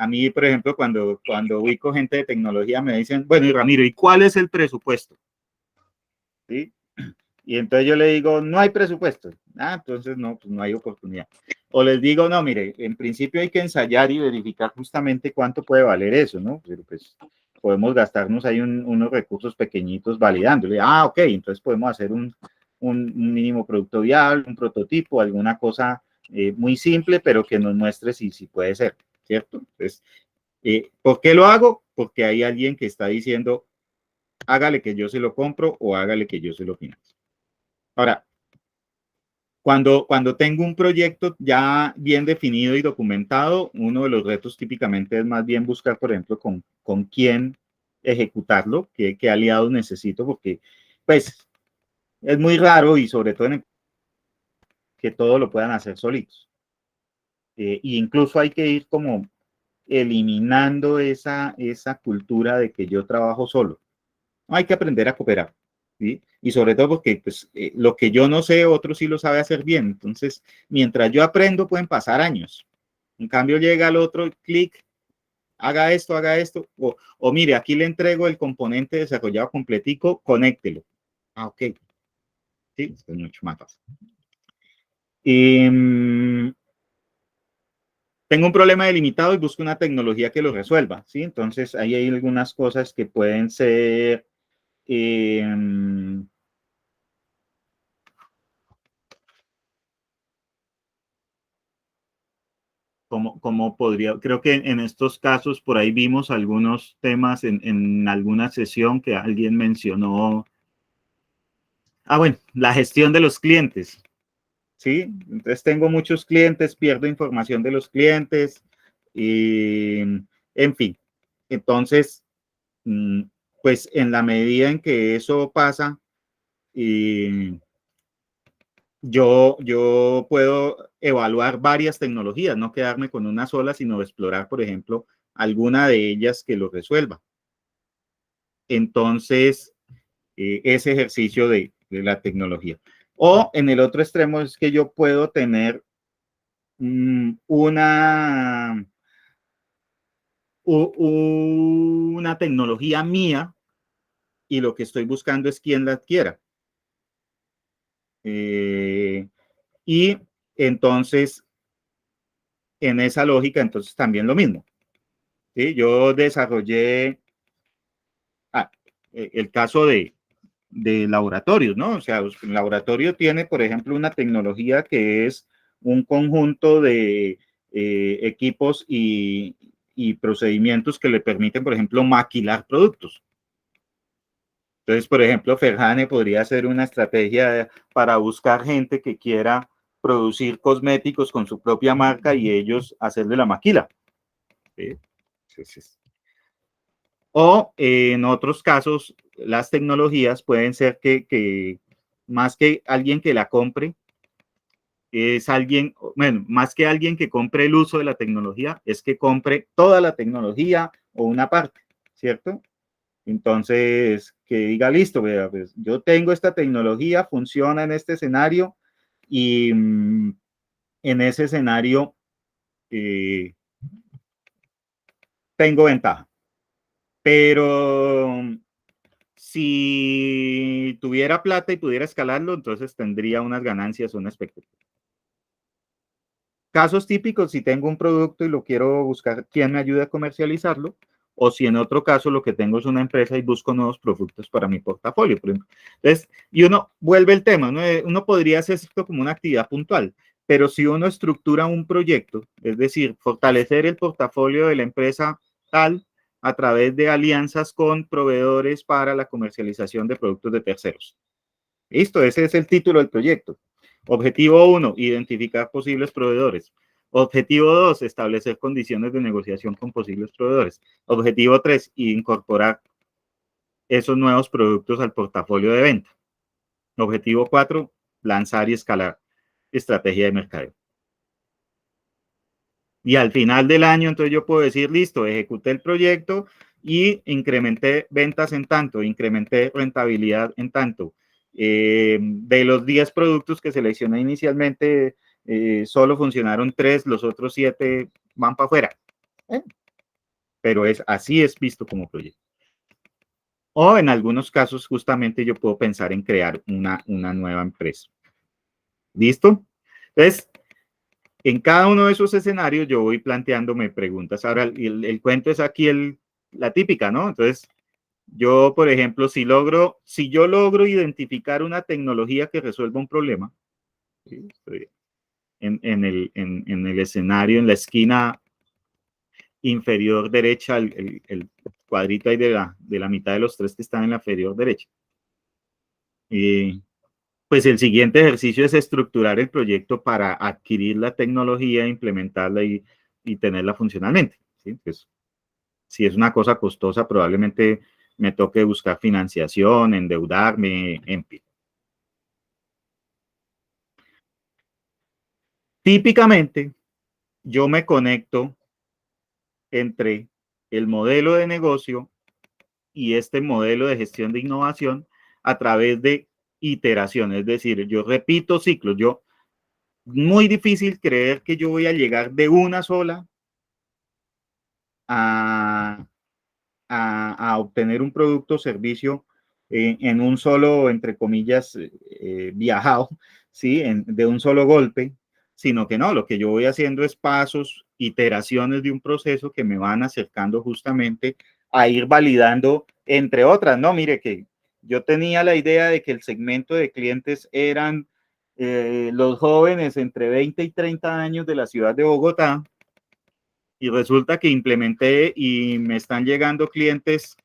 mí, por ejemplo, cuando ubico gente de tecnología me dicen, bueno, y Ramiro, ¿y cuál es el presupuesto? ¿Sí? Y entonces yo le digo, no hay presupuesto. Ah, entonces no, pues no hay oportunidad. O les digo, no, mire, en principio hay que ensayar y verificar justamente cuánto puede valer eso, ¿no? Pero pues podemos gastarnos ahí unos recursos pequeñitos validándole. Ah, ok, entonces podemos hacer un mínimo producto viable, un prototipo, alguna cosa muy simple, pero que nos muestre si puede ser, ¿cierto? Entonces, ¿por qué lo hago? Porque hay alguien que está diciendo, hágale que yo se lo compro o hágale que yo se lo financio. Ahora, cuando tengo un proyecto ya bien definido y documentado, uno de los retos típicamente es más bien buscar, por ejemplo, con quién ejecutarlo, qué aliados necesito, porque pues es muy raro y sobre todo que todo lo puedan hacer solitos. Y incluso hay que ir como eliminando esa cultura de que yo trabajo solo. Hay que aprender a cooperar. ¿Sí? Y sobre todo porque pues, lo que yo no sé, otro sí lo sabe hacer bien. Entonces, mientras yo aprendo, pueden pasar años. En cambio, llega el otro, clic, haga esto, o mire, aquí le entrego el componente desarrollado completico, conéctelo. Ah, ok. Sí, es mucho más fácil. Tengo un problema delimitado y busco una tecnología que lo resuelva. ¿Sí? Entonces, ahí hay algunas cosas que pueden ser... como podría, creo que en estos casos por ahí vimos algunos temas en alguna sesión que alguien mencionó. Ah, bueno, la gestión de los clientes, ¿sí? Entonces tengo muchos clientes, pierdo información de los clientes y, en fin, entonces, pues en la medida en que eso pasa, y yo puedo evaluar varias tecnologías, no quedarme con una sola, sino explorar, por ejemplo, alguna de ellas que lo resuelva. Entonces, ese ejercicio de la tecnología. O en el otro extremo es que yo puedo tener una tecnología mía y lo que estoy buscando es quién la adquiera. Y entonces, en esa lógica, entonces también lo mismo. ¿Sí? Yo desarrollé el caso de laboratorios, ¿no? O sea, el laboratorio tiene, por ejemplo, una tecnología que es un conjunto de equipos y procedimientos que le permiten, por ejemplo, maquilar productos. Entonces, por ejemplo, Ferjane podría ser una estrategia para buscar gente que quiera producir cosméticos con su propia marca y ellos hacerle la maquila. ¿Sí? O en otros casos, las tecnologías pueden ser que más que alguien que la compre, es alguien, bueno, más que alguien que compre el uso de la tecnología, es que compre toda la tecnología o una parte, ¿cierto? Entonces, que diga, listo, vea, pues yo tengo esta tecnología, funciona en este escenario y en ese escenario tengo ventaja. Pero si tuviera plata y pudiera escalarlo, entonces tendría unas ganancias, una expectativa. Casos típicos, si tengo un producto y lo quiero buscar, ¿quién me ayuda a comercializarlo? O si en otro caso lo que tengo es una empresa y busco nuevos productos para mi portafolio, por ejemplo. Entonces, y uno vuelve el tema, ¿no? Uno podría hacer esto como una actividad puntual, pero si uno estructura un proyecto, es decir, fortalecer el portafolio de la empresa tal a través de alianzas con proveedores para la comercialización de productos de terceros. Listo, ese es el título del proyecto. Objetivo 1, identificar posibles proveedores. Objetivo 2, establecer condiciones de negociación con posibles proveedores. Objetivo 3, incorporar esos nuevos productos al portafolio de venta. Objetivo 4, lanzar y escalar estrategia de mercadeo. Y al final del año, entonces yo puedo decir, listo, ejecuté el proyecto y incrementé ventas en tanto, incrementé rentabilidad en tanto. De los 10 productos que seleccioné inicialmente, solo funcionaron 3, los otros 7 van para afuera. Pero así es visto como proyecto. O en algunos casos, justamente yo puedo pensar en crear una nueva empresa. ¿Listo? Entonces, en cada uno de esos escenarios yo voy planteándome preguntas. Ahora, el cuento es aquí la típica, ¿no? Entonces, yo, por ejemplo, si yo logro identificar una tecnología que resuelva un problema, ¿sí? En el escenario, en la esquina inferior derecha, el cuadrito ahí de la mitad de los 3 que están en la inferior derecha. Pues el siguiente ejercicio es estructurar el proyecto para adquirir la tecnología, implementarla y tenerla funcionalmente, ¿sí? Pues, si es una cosa costosa, probablemente me toque buscar financiación, endeudarme, en fin. Típicamente, yo me conecto entre el modelo de negocio y este modelo de gestión de innovación a través de iteración, es decir, yo repito ciclos, muy difícil creer que yo voy a llegar de una sola a obtener un producto o servicio en un solo, entre comillas, viajado, ¿sí? De un solo golpe, sino que no, lo que yo voy haciendo es pasos, iteraciones de un proceso que me van acercando justamente a ir validando, entre otras, ¿no? Mire que yo tenía la idea de que el segmento de clientes eran los jóvenes entre 20 y 30 años de la ciudad de Bogotá, y resulta que implementé y me están llegando clientes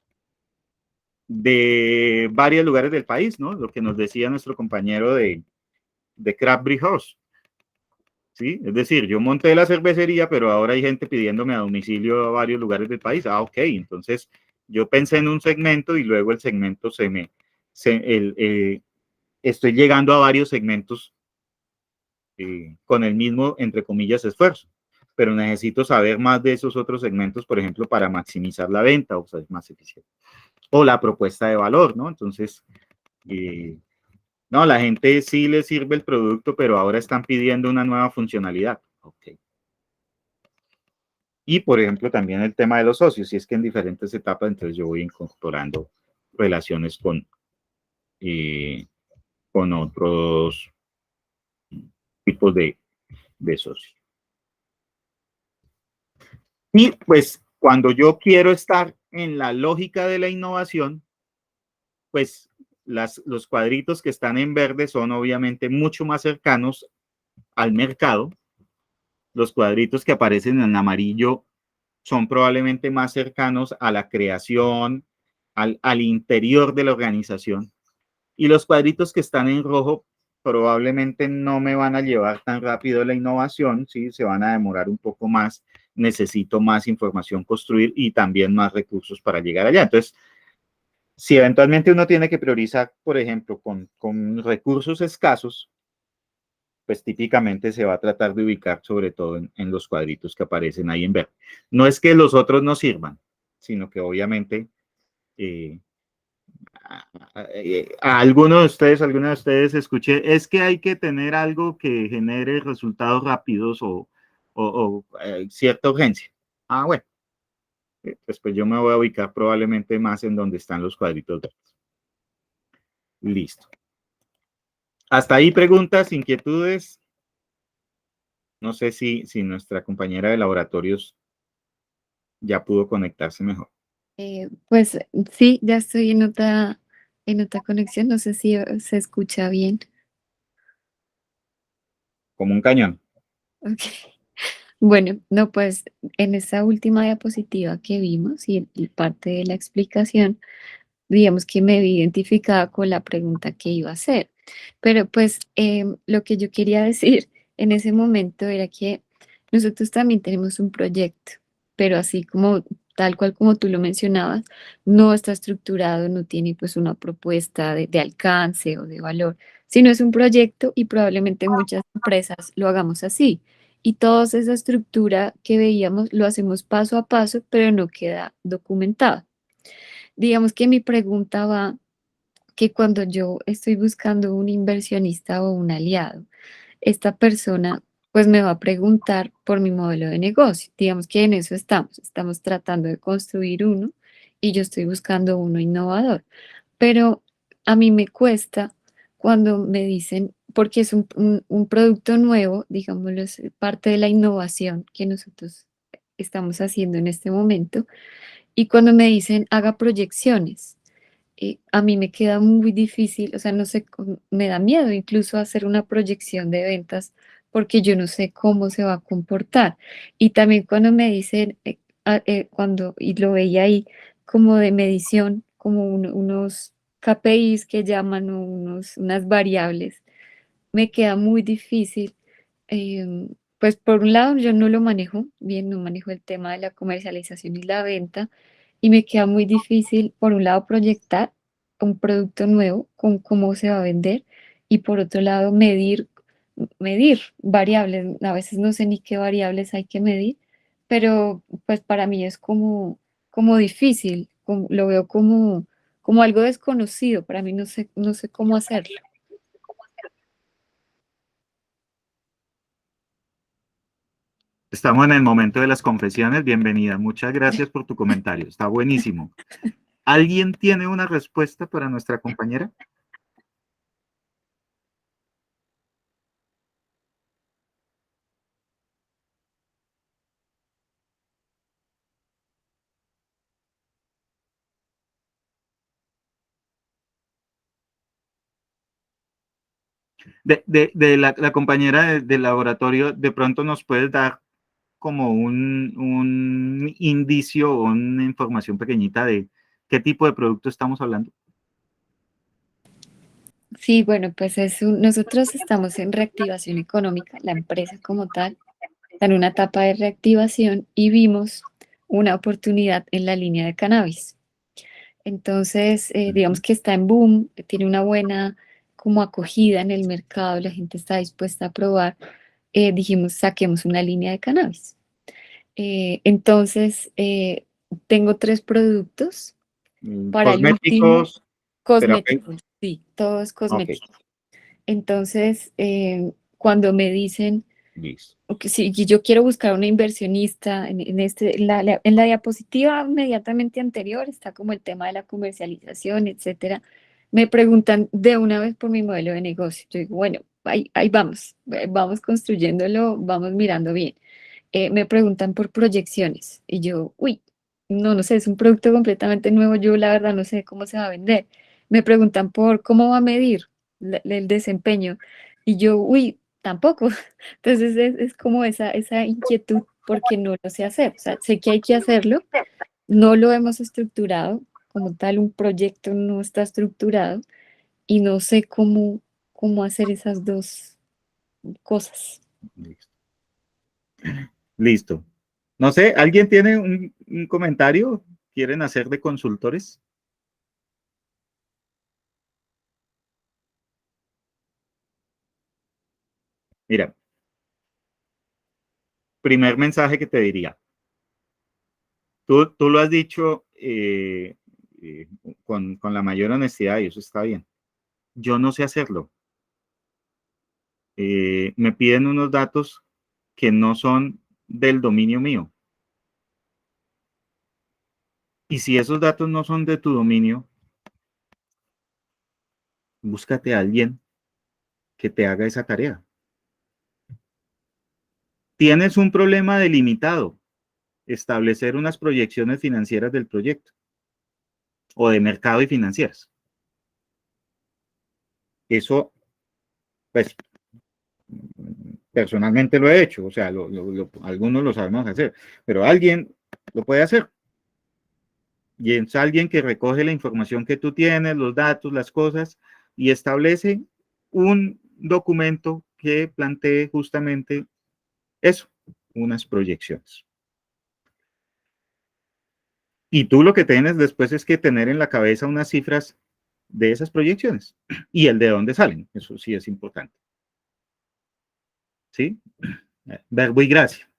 de varios lugares del país, ¿no? Lo que nos decía nuestro compañero de Craft Brew House, ¿sí? Es decir, yo monté la cervecería, pero ahora hay gente pidiéndome a domicilio a varios lugares del país. Ah, ok, entonces yo pensé en un segmento y luego el segmento estoy llegando a varios segmentos con el mismo, entre comillas, esfuerzo, pero necesito saber más de esos otros segmentos, por ejemplo, para maximizar la venta o ser más eficiente. O la propuesta de valor, ¿no? Entonces, no, la gente sí le sirve el producto, pero ahora están pidiendo una nueva funcionalidad. Ok. Y, por ejemplo, también el tema de los socios, si es que en diferentes etapas, entonces yo voy incorporando relaciones con otros tipos de socios. Y pues cuando yo quiero estar en la lógica de la innovación, pues los cuadritos que están en verde son obviamente mucho más cercanos al mercado. Los cuadritos que aparecen en amarillo son probablemente más cercanos a la creación, al interior de la organización. Y los cuadritos que están en rojo probablemente no me van a llevar tan rápido la innovación, ¿sí? Se van a demorar un poco más, necesito más información construir y también más recursos para llegar allá. Entonces, si eventualmente uno tiene que priorizar, por ejemplo, con recursos escasos, pues típicamente se va a tratar de ubicar sobre todo en los cuadritos que aparecen ahí en verde. No es que los otros no sirvan, sino que obviamente a alguno de ustedes escuché, es que hay que tener algo que genere resultados rápidos o cierta urgencia. Ah, bueno, pues yo me voy a ubicar probablemente más en donde están los cuadritos verdes. Listo. Hasta ahí preguntas, inquietudes. No sé si nuestra compañera de laboratorios ya pudo conectarse mejor. Pues sí, ya estoy en otra conexión, no sé si se escucha bien. Como un cañón. Ok. Bueno, no, pues en esa última diapositiva que vimos y parte de la explicación, digamos que me vi identificada con la pregunta que iba a hacer. Pero pues lo que yo quería decir en ese momento era que nosotros también tenemos un proyecto, pero así como tal cual como tú lo mencionabas, no está estructurado, no tiene pues una propuesta de alcance o de valor, sino es un proyecto y probablemente muchas empresas lo hagamos así. Y toda esa estructura que veíamos lo hacemos paso a paso, pero no queda documentada. Digamos que mi pregunta va que cuando yo estoy buscando un inversionista o un aliado, esta persona pues me va a preguntar por mi modelo de negocio. Digamos que en eso estamos tratando de construir uno y yo estoy buscando uno innovador. Pero a mí me cuesta cuando me dicen, porque es un producto nuevo, digámoslo, es parte de la innovación que nosotros estamos haciendo en este momento, y cuando me dicen haga proyecciones, a mí me queda muy difícil, o sea, no sé, me da miedo incluso hacer una proyección de ventas porque yo no sé cómo se va a comportar. Y también cuando me dicen, y lo veía ahí, como de medición, como unos KPIs que llaman, o unas variables, me queda muy difícil. Pues por un lado yo no lo manejo bien, no manejo el tema de la comercialización y la venta, y me queda muy difícil, por un lado, proyectar un producto nuevo con cómo se va a vender, y por otro lado, medir variables. A veces no sé ni qué variables hay que medir, pero pues para mí es como difícil, lo veo como algo desconocido, para mí no sé cómo hacerlo. Estamos en el momento de las confesiones. Bienvenida. Muchas gracias por tu comentario. Está buenísimo. ¿Alguien tiene una respuesta para nuestra compañera? De la compañera del laboratorio, ¿de pronto nos puedes dar como un indicio o una información pequeñita de qué tipo de producto estamos hablando? Sí, bueno, pues nosotros estamos en reactivación económica, la empresa como tal, está en una etapa de reactivación y vimos una oportunidad en la línea de cannabis. Entonces, digamos que está en boom, tiene una buena como acogida en el mercado, la gente está dispuesta a probar. Dijimos, saquemos una línea de cannabis. Entonces, tengo 3 productos. Para el último, Cosméticos, terapéuticos. cosméticos, sí, todo es Ok, cosmético. Entonces, cuando me dicen, listo. ok, si yo quiero buscar una inversionista en la diapositiva inmediatamente anterior está como el tema de la comercialización, etcétera, me preguntan de una vez por mi modelo de negocio. Yo digo, bueno, ahí vamos, vamos construyéndolo, vamos mirando bien. Me preguntan por proyecciones y yo, uy, no sé, es un producto completamente nuevo, yo la verdad no sé cómo se va a vender. Me preguntan por cómo va a medir el desempeño y yo, uy, tampoco. Entonces es como esa inquietud porque no lo sé hacer. O sea, sé que hay que hacerlo, no lo hemos estructurado como tal, un proyecto no está estructurado y no sé cómo hacer esas dos cosas. Listo. Listo. No sé, ¿alguien tiene un comentario? ¿Quieren hacer de consultores? Mira, primer mensaje que te diría. Tú lo has dicho eh, con la mayor honestidad y eso está bien. Yo no sé hacerlo. Me piden unos datos que no son del dominio mío. Y si esos datos no son de tu dominio, búscate a alguien que te haga esa tarea. Tienes un problema delimitado, establecer unas proyecciones financieras del proyecto o de mercado y financieras. Eso, pues, personalmente lo he hecho, o sea, algunos lo sabemos hacer, pero alguien lo puede hacer. Y es alguien que recoge la información que tú tienes, los datos, las cosas, y establece un documento que plantee justamente eso, unas proyecciones. Y tú lo que tienes después es que tener en la cabeza unas cifras de esas proyecciones y el de dónde salen. Eso sí es importante. ¿Sí? Verbo y gracia.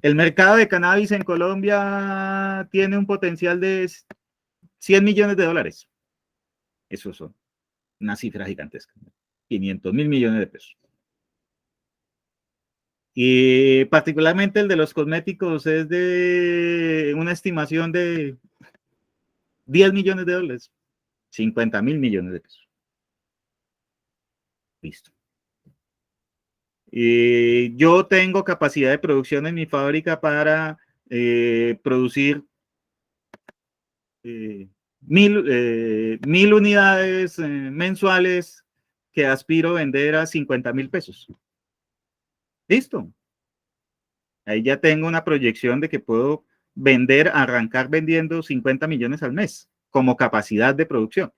El mercado de cannabis en Colombia tiene un potencial de 100 millones de dólares. Eso son una cifra gigantesca. 500.000 millones de pesos. Y particularmente el de los cosméticos es de una estimación de 10 millones de dólares. 50.000 millones de pesos. Listo. Yo tengo capacidad de producción en mi fábrica para producir 1.000 unidades mensuales que aspiro a vender a 50.000 pesos. Listo. Ahí ya tengo una proyección de que puedo arrancar vendiendo 50 millones al mes como capacidad de producción.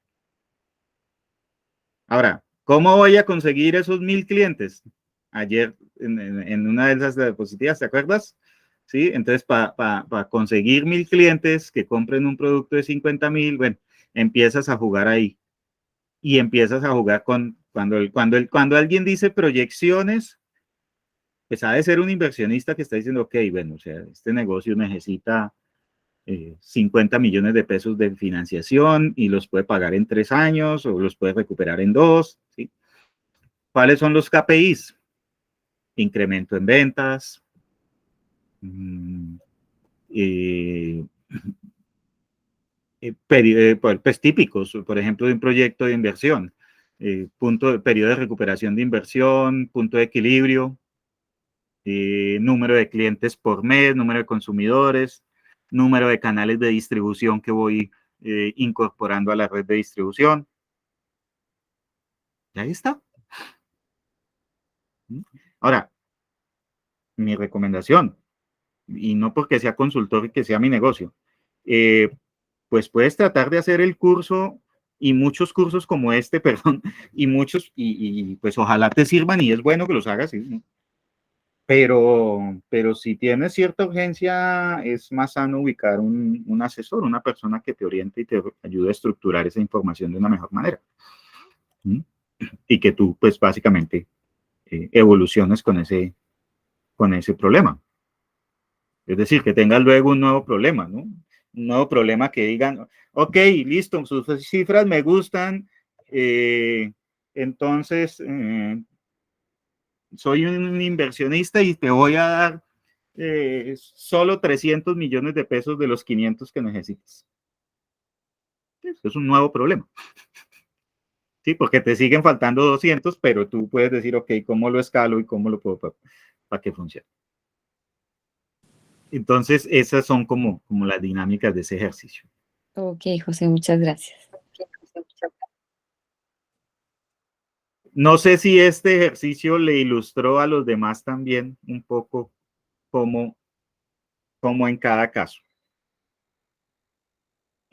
Ahora, ¿cómo voy a conseguir esos 1.000 clientes? Ayer en una de esas diapositivas, ¿te acuerdas? ¿Sí? Entonces, para conseguir 1.000 clientes que compren un producto de 50.000, bueno, empiezas a jugar ahí. Y empiezas a jugar cuando alguien dice proyecciones, pues ha de ser un inversionista que está diciendo, ok, bueno, o sea, este negocio necesita 50 millones de pesos de financiación y los puede pagar en 3 años o los puede recuperar en 2, ¿sí? ¿Cuáles son los KPIs? Incremento en ventas, pues típicos, por ejemplo, de un proyecto de inversión, periodo de recuperación de inversión, punto de equilibrio, número de clientes por mes, número de consumidores, número de canales de distribución que voy incorporando a la red de distribución. Y ahí está. Ahora, mi recomendación, y no porque sea consultor y que sea mi negocio, pues puedes tratar de hacer el curso y muchos cursos como este, perdón, y muchos, y pues ojalá te sirvan y es bueno que los hagas, ¿sí? Pero si tienes cierta urgencia, es más sano ubicar un asesor, una persona que te oriente y te ayude a estructurar esa información de una mejor manera. ¿Sí? Y que tú, pues básicamente, evoluciones con ese problema. Es decir, que tengas luego un nuevo problema, ¿no? Un nuevo problema que digan, ok, listo, sus cifras me gustan, entonces soy un inversionista y te voy a dar solo 300 millones de pesos de los 500 que necesitas. Eso es un nuevo problema. Sí, porque te siguen faltando 200, pero tú puedes decir, ok, ¿cómo lo escalo y cómo lo puedo para que funcione? Entonces, esas son como las dinámicas de ese ejercicio. Ok, José, muchas gracias. No sé si este ejercicio le ilustró a los demás también un poco como en cada caso.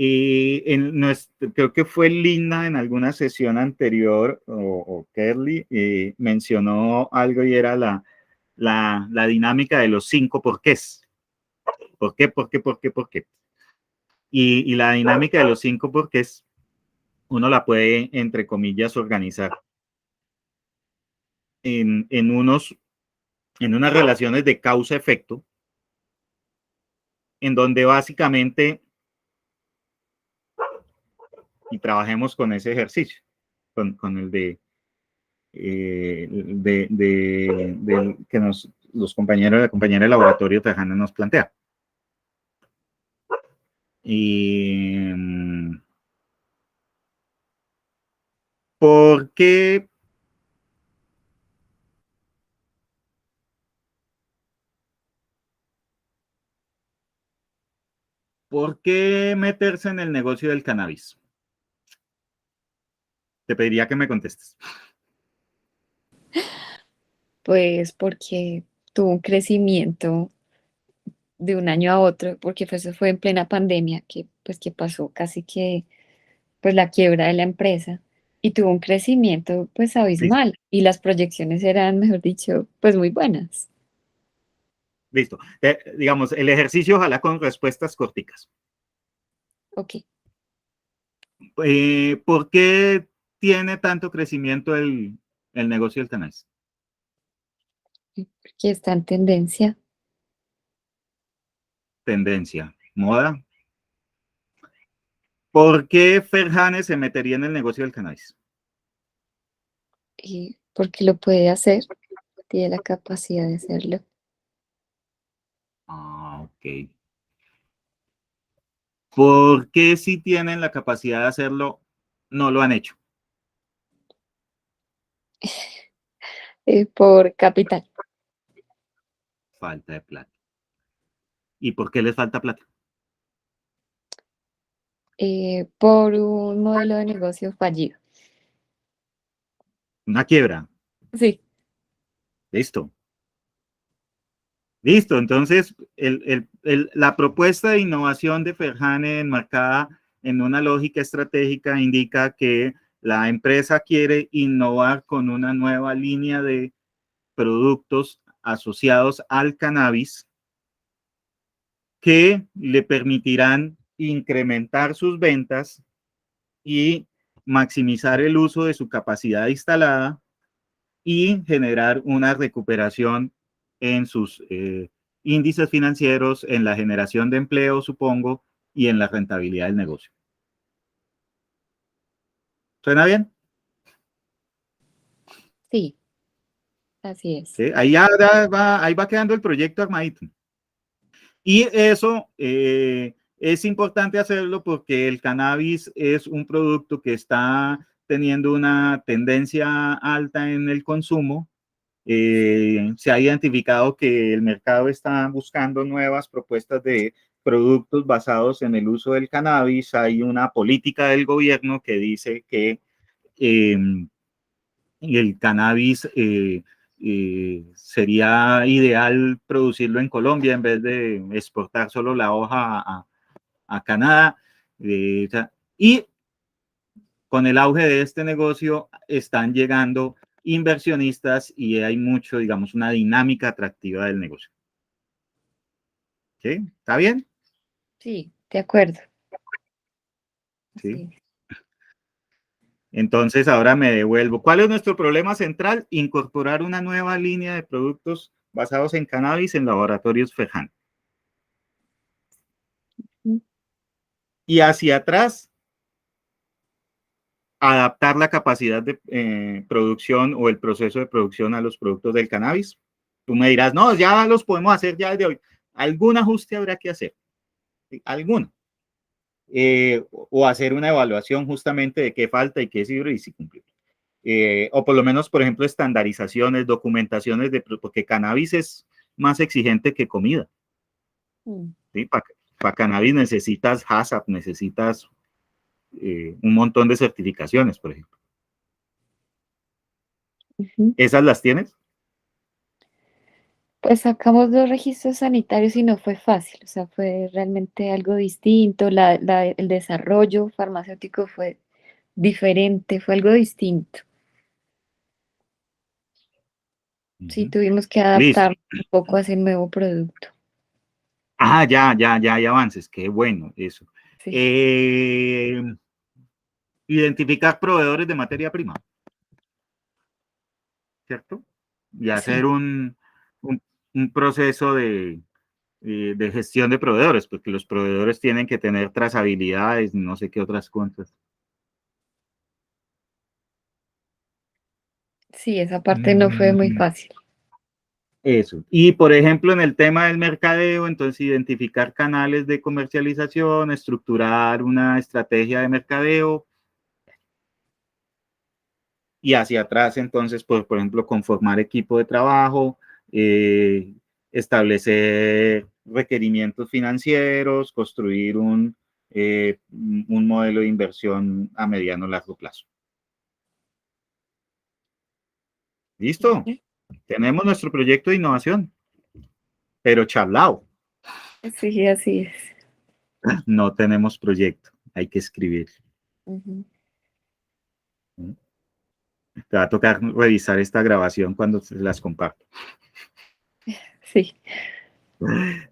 Y creo que fue Lina en alguna sesión anterior, o Kerly, mencionó algo y era la dinámica de los 5 porqués. ¿Por qué? ¿Por qué? ¿Por qué? ¿Por qué? Y la dinámica de los 5 porqués, uno la puede, entre comillas, organizar en unas relaciones de causa-efecto, en donde básicamente, y trabajemos con ese ejercicio, con el de que los compañeros, la compañera de laboratorio Tejana nos plantea. Y ¿por qué? ¿Por qué meterse en el negocio del cannabis? Te pediría que me contestes. Pues porque tuvo un crecimiento de un año a otro, porque eso fue en plena pandemia, que pasó casi que pues la quiebra de la empresa y tuvo un crecimiento pues Listo. abismal y las proyecciones eran, mejor dicho, pues muy buenas. Listo. Digamos, el ejercicio ojalá con respuestas corticas. Ok. ¿Por qué tiene tanto crecimiento el negocio del cannabis? Porque está en tendencia. Tendencia, moda. ¿Por qué Ferjane se metería en el negocio del cannabis? Y porque lo puede hacer, tiene la capacidad de hacerlo. Ah, ok. ¿Por qué si tienen la capacidad de hacerlo, no lo han hecho? Por capital. Falta de plata. ¿Y por qué les falta plata? Por un modelo de negocio fallido. Una quiebra. Sí. Listo. Listo. Entonces, la propuesta de innovación de Ferjane enmarcada en una lógica estratégica indica que la empresa quiere innovar con una nueva línea de productos asociados al cannabis que le permitirán incrementar sus ventas y maximizar el uso de su capacidad instalada y generar una recuperación en sus índices financieros, en la generación de empleo, supongo, y en la rentabilidad del negocio. ¿Suena bien? Sí, así es. ¿Sí? Ahí va quedando el proyecto armadito. Y eso es importante hacerlo porque el cannabis es un producto que está teniendo una tendencia alta en el consumo. Se ha identificado que el mercado está buscando nuevas propuestas de productos basados en el uso del cannabis. Hay una política del gobierno que dice que el cannabis sería ideal producirlo en Colombia en vez de exportar solo la hoja a Canadá. Y con el auge de este negocio están llegando inversionistas y hay mucho, digamos, una dinámica atractiva del negocio. ¿Sí? ¿Está bien? Sí, de acuerdo. Sí. Sí. Entonces ahora me devuelvo. ¿Cuál es nuestro problema central? Incorporar una nueva línea de productos basados en cannabis en laboratorios Ferjane. Y hacia atrás, adaptar la capacidad de producción o el proceso de producción a los productos del cannabis. Tú me dirás, no, ya los podemos hacer ya desde hoy. Algún ajuste habrá que hacer. ¿Sí? Alguno. O hacer una evaluación justamente de qué falta y qué sirve y si cumplir. O por lo menos, por ejemplo, estandarizaciones, documentaciones, porque cannabis es más exigente que comida. ¿Sí? Para cannabis necesitas HACCP, necesitas un montón de certificaciones, por ejemplo. ¿Esas las tienes? Pues sacamos los registros sanitarios y no fue fácil, o sea, fue realmente algo distinto, el desarrollo farmacéutico fue diferente, fue algo distinto. Sí, tuvimos que Listo. adaptar un poco a ese nuevo producto. Ah, ya hay avances, qué bueno eso. Sí, Identificar proveedores de materia prima, ¿cierto? Y hacer sí, un proceso de gestión de proveedores, porque los proveedores tienen que tener trazabilidades, no sé qué otras cosas. sí, esa parte no fue muy fácil. Eso. Y por ejemplo, en el tema del mercadeo, entonces identificar canales de comercialización, estructurar una estrategia de mercadeo y hacia atrás, entonces, pues, por ejemplo, conformar equipo de trabajo, establecer requerimientos financieros, construir un modelo de inversión a mediano o largo plazo. ¿Listo? Tenemos nuestro proyecto de innovación, pero charlao. Sí, así es. No tenemos proyecto, hay que escribir. Te va a tocar revisar esta grabación cuando se las comparto. Sí.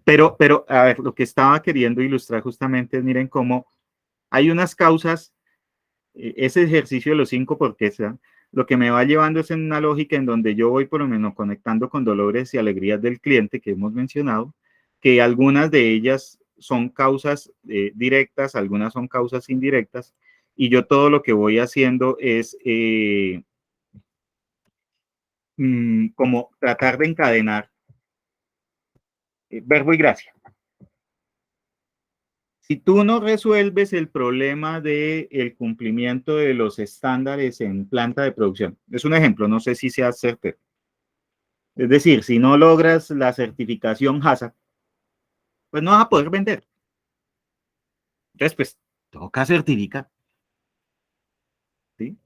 Pero, a ver, lo que estaba queriendo ilustrar justamente es, miren cómo hay unas causas, ese ejercicio de los 5 por qué, lo que me va llevando es en una lógica en donde yo voy por lo menos conectando con dolores y alegrías del cliente que hemos mencionado, que algunas de ellas son causas directas, algunas son causas indirectas, y yo todo lo que voy haciendo es como tratar de encadenar verbo y gracia. Si tú no resuelves el problema del cumplimiento de los estándares en planta de producción, es un ejemplo, no sé si sea certero. Es decir, si no logras la certificación HACCP, pues no vas a poder vender. Entonces, pues, toca certificar. ¿Sí?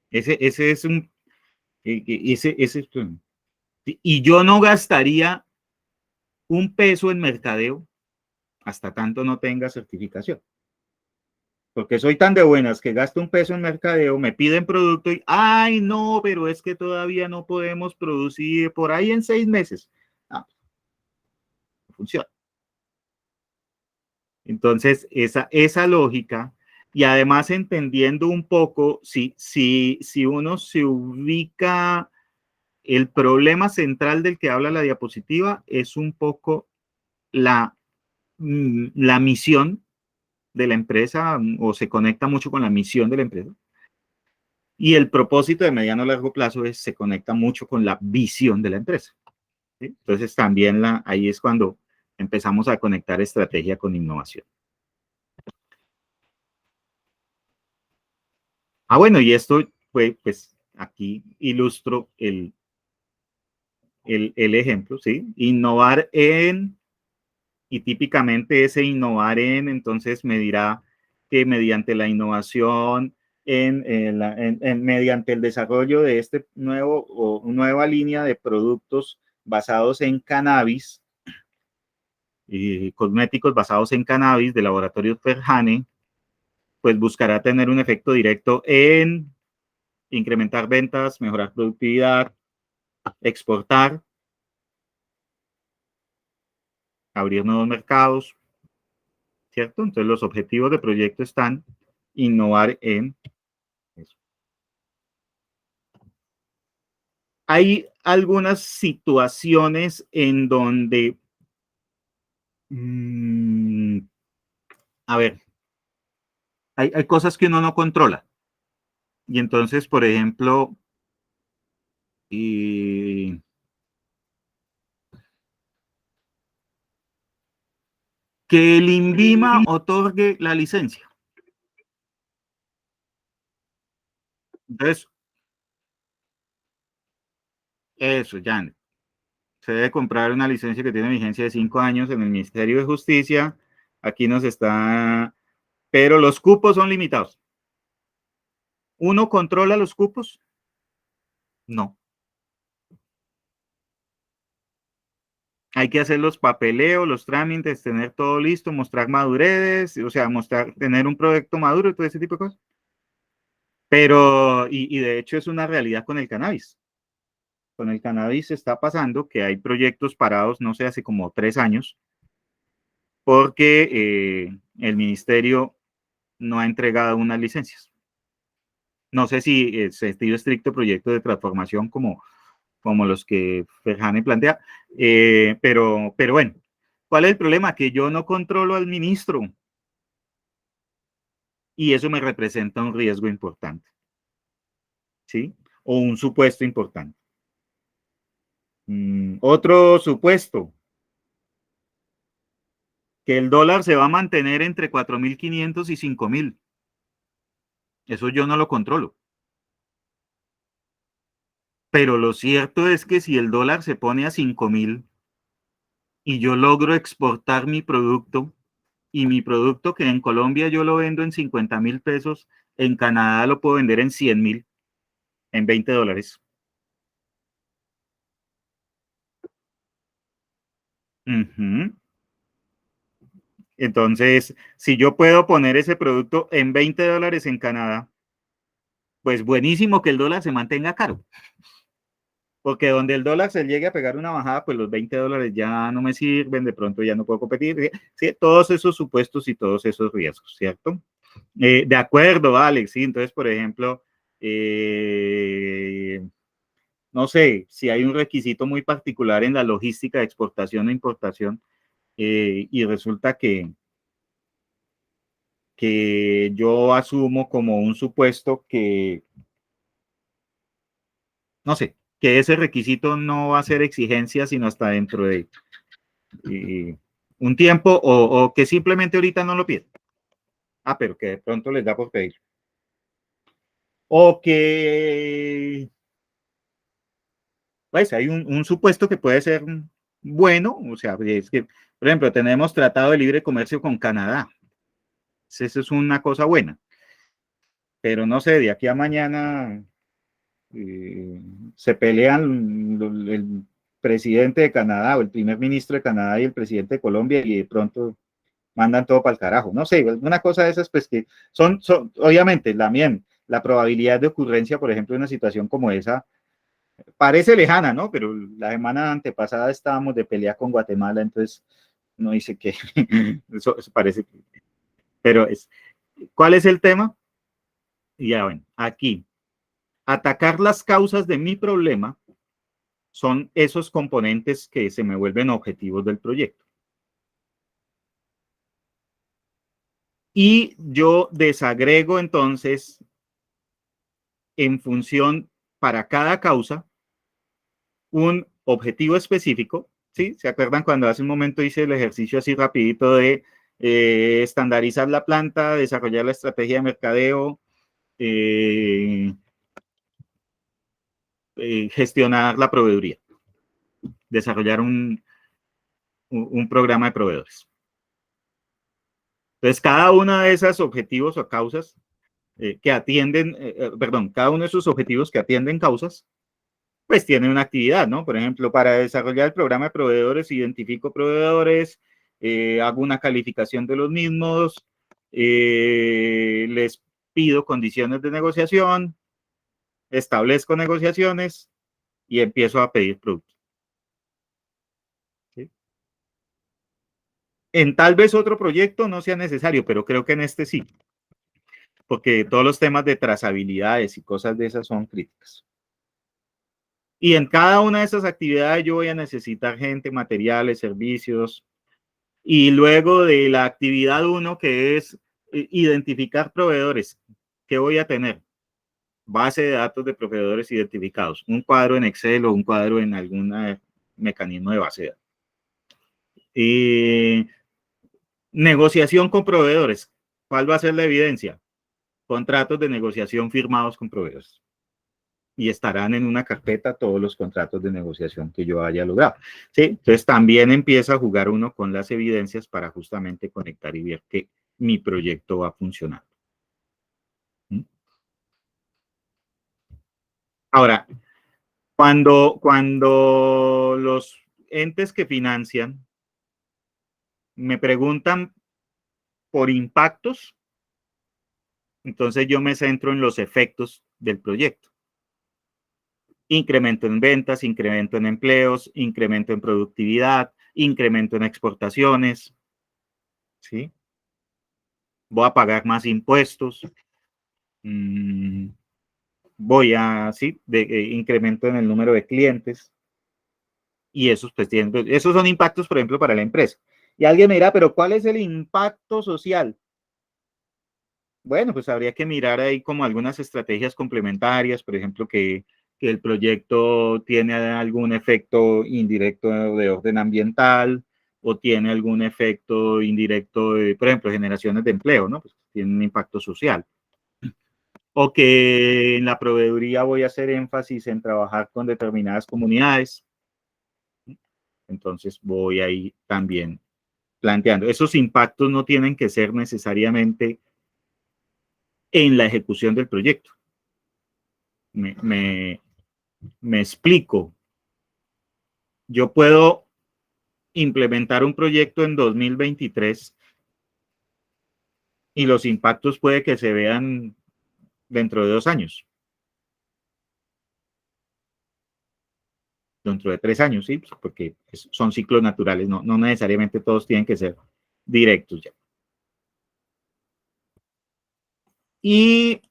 Ese es un... y yo no gastaría un peso en mercadeo hasta tanto no tenga certificación. Porque soy tan de buenas que gasto un peso en mercadeo, me piden producto y, ay, no, pero es que todavía no podemos producir por ahí en 6 meses. No funciona. Entonces, esa lógica, y además entendiendo un poco, si uno se ubica, el problema central del que habla la diapositiva es un poco la misión de la empresa, o se conecta mucho con la misión de la empresa. Y el propósito de mediano a largo plazo se conecta mucho con la visión de la empresa. ¿Sí? Entonces, también ahí es cuando empezamos a conectar estrategia con innovación. Bueno, y esto fue, pues, aquí ilustro el ejemplo, ¿sí? Innovar en, y típicamente ese innovar en, entonces me dirá que mediante la innovación, mediante el desarrollo de este nueva línea de productos basados en cannabis, y cosméticos basados en cannabis de laboratorios Ferjane, pues buscará tener un efecto directo en incrementar ventas, mejorar productividad, exportar, abrir nuevos mercados, ¿cierto? Entonces los objetivos de proyecto están innovar en eso. Hay algunas situaciones en donde, a ver, hay cosas que uno no controla. Y entonces, por ejemplo, que el INVIMA otorgue la licencia. Entonces, eso, ya. Se debe comprar una licencia que tiene vigencia de 5 años en el Ministerio de Justicia. Aquí nos está... Pero los cupos son limitados. ¿Uno controla los cupos? No. Hay que hacer los papeleos, los trámites, tener todo listo, mostrar madurez, o sea, tener un proyecto maduro y todo ese tipo de cosas. Pero, y de hecho es una realidad con el cannabis. Con el cannabis está pasando que hay proyectos parados, no sé, hace como 3 años, porque el ministerio no ha entregado unas licencias. No sé si sentido estricto proyecto de transformación como los que Ferjane plantea, pero bueno, ¿cuál es el problema? Que yo no controlo al ministro y eso me representa un riesgo importante, ¿sí? O un supuesto importante. Otro supuesto, que el dólar se va a mantener entre 4.500 y 5.000. Eso yo no lo controlo. Pero lo cierto es que si el dólar se pone a 5.000 y yo logro exportar mi producto, y mi producto que en Colombia yo lo vendo en 50.000 pesos, en Canadá lo puedo vender en 100.000, en $20. Entonces, si yo puedo poner ese producto en $20 en Canadá, pues buenísimo que el dólar se mantenga caro. porque donde el dólar se llegue a pegar una bajada, pues los $20 ya no me sirven, de pronto ya no puedo competir, ¿sí? Todos esos supuestos y todos esos riesgos, ¿cierto? De acuerdo, Alex, sí, entonces, por ejemplo, no sé, si hay un requisito muy particular en la logística de exportación e importación, y resulta que yo asumo como un supuesto que, no sé, que ese requisito no va a ser exigencia sino hasta dentro de un tiempo, o que simplemente ahorita no lo piden. Ah, pero que de pronto les da por pedir. O que, pues, hay un supuesto que puede ser bueno, o sea, es que, por ejemplo, tenemos tratado de libre comercio con Canadá. Eso es una cosa buena. Pero no sé, de aquí a mañana se pelean el presidente de Canadá o el primer ministro de Canadá y el presidente de Colombia y de pronto mandan todo para el carajo. No sé, una cosa de esas, pues que son obviamente, también la probabilidad de ocurrencia, por ejemplo, de una situación como esa, parece lejana, ¿no? Pero la semana antepasada estábamos de pelea con Guatemala, entonces no dice que eso parece. Pero ¿cuál es el tema? Ya bueno, aquí, atacar las causas de mi problema son esos componentes que se me vuelven objetivos del proyecto. Y yo desagrego entonces en función para cada causa un objetivo específico, ¿sí? ¿Se acuerdan cuando hace un momento hice el ejercicio así rapidito de estandarizar la planta, desarrollar la estrategia de mercadeo, gestionar la proveeduría, desarrollar un programa de proveedores? Entonces, cada uno de esos objetivos o causas que atienden, perdón, cada uno de esos objetivos que atienden causas, pues tiene una actividad, ¿no? Por ejemplo, para desarrollar el programa de proveedores, identifico proveedores, hago una calificación de los mismos, les pido condiciones de negociación, establezco negociaciones y empiezo a pedir productos. ¿Sí? En tal vez otro proyecto no sea necesario, pero creo que en este sí, porque todos los temas de trazabilidades y cosas de esas son críticas. Y en cada una de esas actividades yo voy a necesitar gente, materiales, servicios. Y luego de la actividad 1, que es identificar proveedores, ¿qué voy a tener? Base de datos de proveedores identificados, un cuadro en Excel o un cuadro en algún mecanismo de base de datos. Negociación con proveedores. ¿Cuál va a ser la evidencia? Contratos de negociación firmados con proveedores. Y estarán en una carpeta todos los contratos de negociación que yo haya logrado. ¿Sí? Entonces también empieza a jugar uno con las evidencias para justamente conectar y ver que mi proyecto va funcionando. Ahora, cuando los entes que financian me preguntan por impactos, entonces yo me centro en los efectos del proyecto. Incremento en ventas, incremento en empleos, incremento en productividad, incremento en exportaciones, ¿sí? Voy a pagar más impuestos, voy a, sí, incremento en el número de clientes, y esos, pues, esos son impactos, por ejemplo, para la empresa. Y alguien me dirá, pero ¿cuál es el impacto social? Bueno, pues habría que mirar ahí como algunas estrategias complementarias, por ejemplo, que el proyecto tiene algún efecto indirecto de orden ambiental o tiene algún efecto indirecto de, por ejemplo, generaciones de empleo, ¿no? Pues tiene un impacto social. O que en la proveeduría voy a hacer énfasis en trabajar con determinadas comunidades. Entonces voy ahí también planteando. Esos impactos no tienen que ser necesariamente en la ejecución del proyecto. Me explico. Yo puedo implementar un proyecto en 2023 y los impactos puede que se vean dentro de 2 años. dentro de 3 años, ¿sí? Porque son ciclos naturales, no necesariamente todos tienen que ser directos ya. Y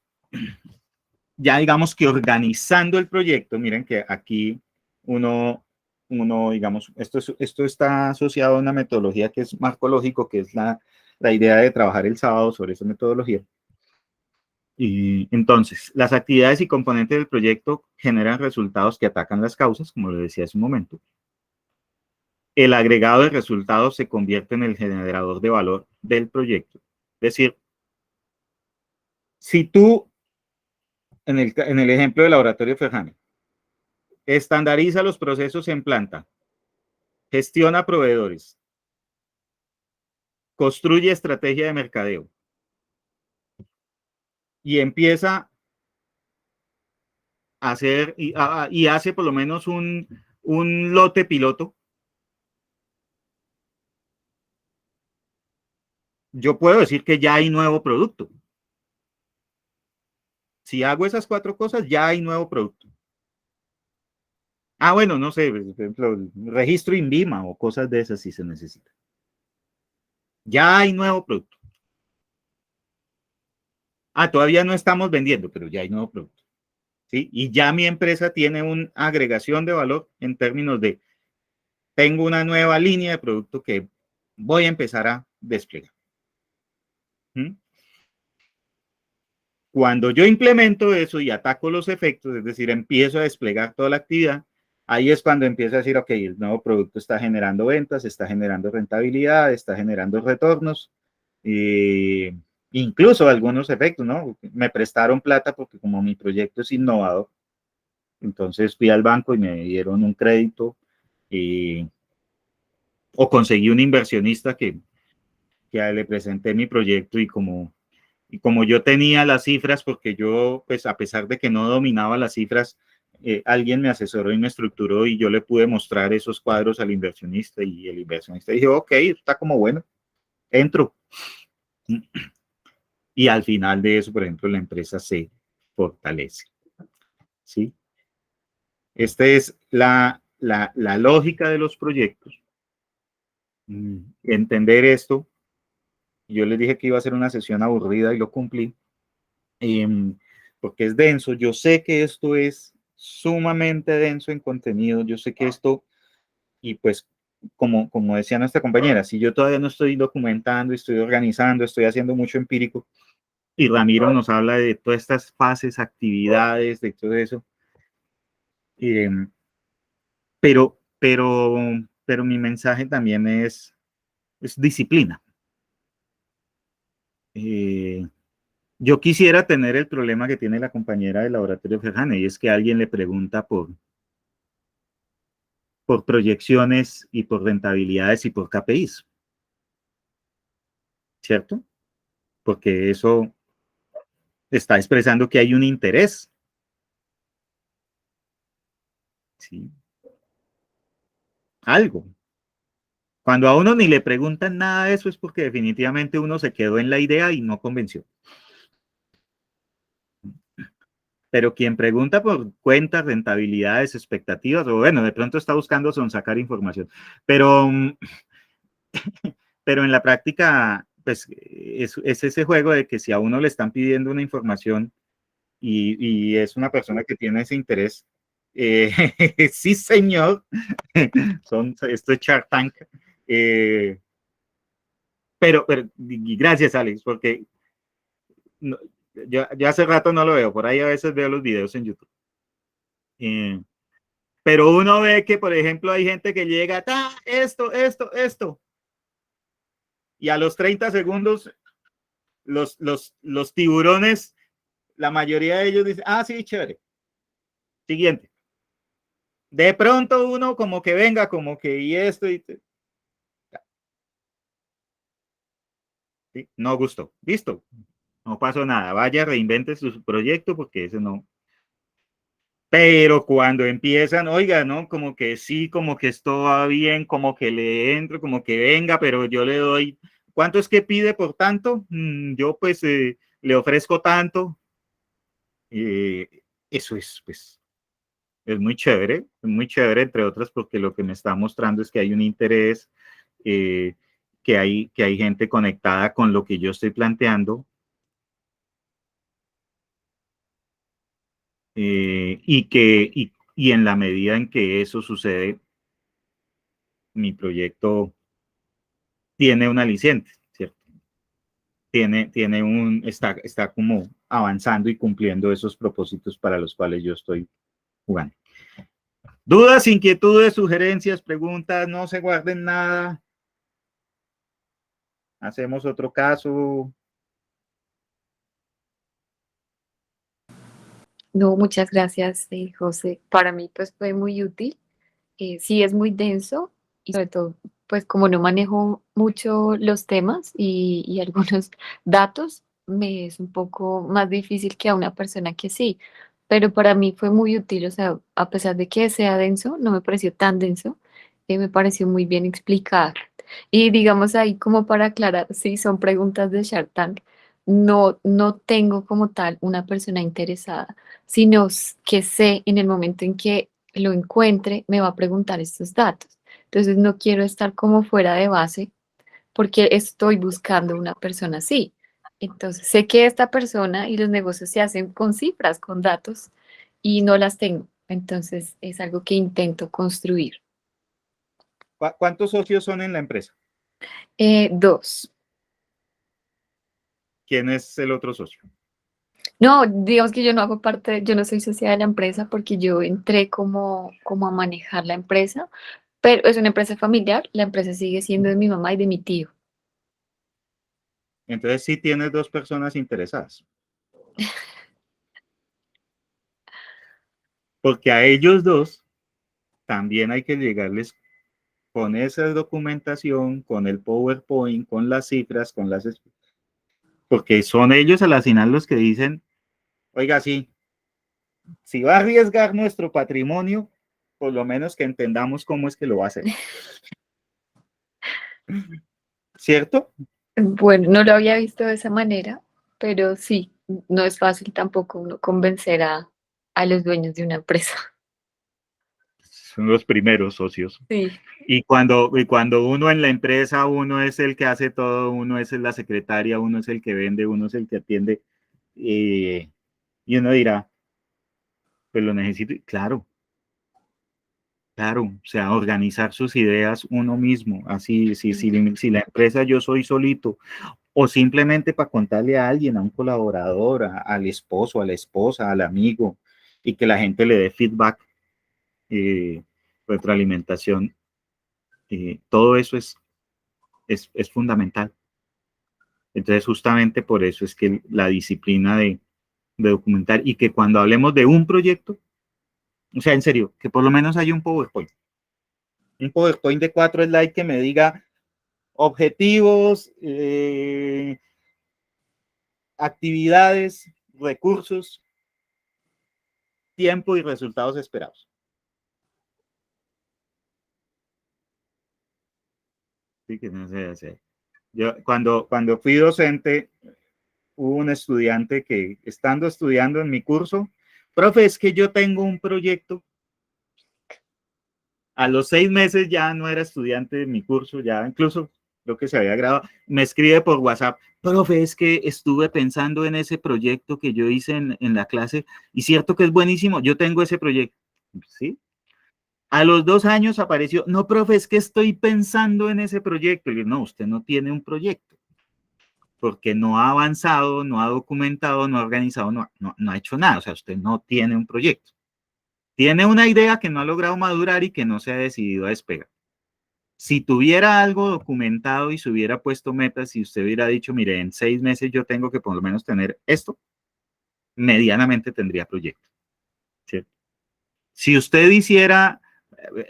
ya digamos que organizando el proyecto, miren que aquí uno digamos, esto está asociado a una metodología que es marcológico, que es la idea de trabajar el sábado sobre esa metodología. Y entonces, las actividades y componentes del proyecto generan resultados que atacan las causas, como lo decía hace un momento. El agregado de resultados se convierte en el generador de valor del proyecto. Es decir, si tú, en el ejemplo del laboratorio Ferjani, estandariza los procesos en planta, gestiona proveedores, construye estrategia de mercadeo y empieza a hacer y hace por lo menos un lote piloto, yo puedo decir que ya hay nuevo producto. Si hago esas 4 cosas, ya hay nuevo producto. Ah, bueno, no sé, por ejemplo, registro INVIMA o cosas de esas si se necesita. Ya hay nuevo producto. Ah, todavía no estamos vendiendo, pero ya hay nuevo producto. ¿Sí? Y ya mi empresa tiene una agregación de valor en términos de, tengo una nueva línea de producto que voy a empezar a desplegar. ¿Mm? Cuando yo implemento eso y ataco los efectos, es decir, empiezo a desplegar toda la actividad, ahí es cuando empiezo a decir, ok, el nuevo producto está generando ventas, está generando rentabilidad, está generando retornos, incluso algunos efectos, ¿no? Me prestaron plata porque como mi proyecto es innovador, entonces fui al banco y me dieron un crédito o conseguí un inversionista que le presenté mi proyecto y como yo tenía las cifras, porque yo, pues a pesar de que no dominaba las cifras, alguien me asesoró y me estructuró y yo le pude mostrar esos cuadros al inversionista y el inversionista dijo, ok, está como bueno, entro. Y al final de eso, por ejemplo, la empresa se fortalece. ¿Sí? Esta es la lógica de los proyectos. Entender esto. Yo les dije que iba a ser una sesión aburrida y lo cumplí. Porque es denso. Yo sé que esto es sumamente denso en contenido. Yo sé que esto, y pues, como decía nuestra compañera, si yo todavía no estoy documentando, estoy organizando, estoy haciendo mucho empírico, y Ramiro nos habla de todas estas fases, actividades, de todo eso. Pero mi mensaje también es disciplina. Yo quisiera tener el problema que tiene la compañera del laboratorio Ferjani, y es que alguien le pregunta por proyecciones y por rentabilidades y por KPIs, ¿cierto? Porque eso está expresando que hay un interés. ¿Sí? Algo. Cuando a uno ni le preguntan nada de eso es porque definitivamente uno se quedó en la idea y no convenció. Pero quien pregunta por cuentas, rentabilidades, expectativas, o bueno, de pronto está buscando sacar información. Pero en la práctica, pues es ese juego de que si a uno le están pidiendo una información y es una persona que tiene ese interés, sí, señor, esto es Shark Tank. Pero y gracias, Alex, porque no, yo hace rato no lo veo, por ahí a veces veo los videos en YouTube. Pero uno ve que, por ejemplo, hay gente que llega, esto, y a los 30 segundos, los tiburones, la mayoría de ellos dicen, ah, sí, chévere. Siguiente. De pronto uno como que venga, como que y esto, ¿sí? No gustó. Listo. No pasó nada. Vaya, reinvente su proyecto porque ese no. Pero cuando empiezan, oiga, ¿no? Como que sí, como que esto va bien, como que le entro, como que venga, pero yo le doy, ¿cuánto es que pide por tanto? Yo pues le ofrezco tanto. Eso es, pues, es muy chévere, entre otras, porque lo que me está mostrando es que hay un interés, que hay gente conectada con lo que yo estoy planteando, y en la medida en que eso sucede, mi proyecto tiene un aliciente, ¿cierto? Está como avanzando y cumpliendo esos propósitos para los cuales yo estoy jugando. Dudas, inquietudes, sugerencias, preguntas, no se guarden nada. Hacemos otro caso. No, muchas gracias, José. Para mí, pues fue muy útil. Sí, es muy denso y sobre todo, pues como no manejo mucho los temas y algunos datos, me es un poco más difícil que a una persona que sí. Pero para mí fue muy útil, o sea, a pesar de que sea denso, no me pareció tan denso, me pareció muy bien explicado. Y digamos ahí como para aclarar, si son preguntas de Shark Tank, no tengo como tal una persona interesada, sino que sé en el momento en que lo encuentre, me va a preguntar estos datos. Entonces no quiero estar como fuera de base porque estoy buscando una persona así. Entonces sé que esta persona y los negocios se hacen con cifras, con datos, y no las tengo. Entonces es algo que intento construir. ¿Cuántos socios son en la empresa? Dos. ¿Quién es el otro socio? No, digamos que yo no hago parte, yo no soy socia de la empresa porque yo entré como a manejar la empresa, pero es una empresa familiar, la empresa sigue siendo de mi mamá y de mi tío. Entonces sí tienes dos personas interesadas. Porque a ellos dos también hay que llegarles con esa documentación, con el PowerPoint, con las cifras, porque son ellos a la final los que dicen, oiga, sí, si va a arriesgar nuestro patrimonio, por lo menos que entendamos cómo es que lo va a hacer. ¿Cierto? Bueno, no lo había visto de esa manera, pero sí, no es fácil tampoco uno convencer a los dueños de una empresa. Son los primeros socios. Sí. Y cuando uno en la empresa, uno es el que hace todo, uno es la secretaria, uno es el que vende, uno es el que atiende, y uno dirá, pues lo necesito. Claro, claro, o sea, organizar sus ideas uno mismo, así, si la empresa yo soy solito, o simplemente para contarle a alguien, a un colaborador, al esposo, a la esposa, al amigo, y que la gente le dé feedback, retroalimentación, todo eso es fundamental. Entonces, justamente por eso es que la disciplina de documentar, y que cuando hablemos de un proyecto, o sea, en serio, que por lo menos haya un PowerPoint. Un PowerPoint de 4 slides que me diga objetivos, actividades, recursos, tiempo y resultados esperados. Sí, que no sé hacer. Yo, cuando fui docente, hubo un estudiante que, estando estudiando en mi curso, profe, es que yo tengo un proyecto. A los 6 meses ya no era estudiante de mi curso, ya incluso creo que se había graduado. Me escribe por WhatsApp, profe, es que estuve pensando en ese proyecto que yo hice en la clase, y cierto que es buenísimo, yo tengo ese proyecto. ¿Sí? A los 2 años apareció, no, profe, es que estoy pensando en ese proyecto. Y yo, no, usted no tiene un proyecto, porque no ha avanzado, no ha documentado, no ha organizado, no ha hecho nada. O sea, usted no tiene un proyecto. Tiene una idea que no ha logrado madurar y que no se ha decidido a despegar. Si tuviera algo documentado y se hubiera puesto metas, y usted hubiera dicho, mire, en 6 meses yo tengo que por lo menos tener esto, medianamente tendría proyecto. ¿Sí? Si usted hiciera,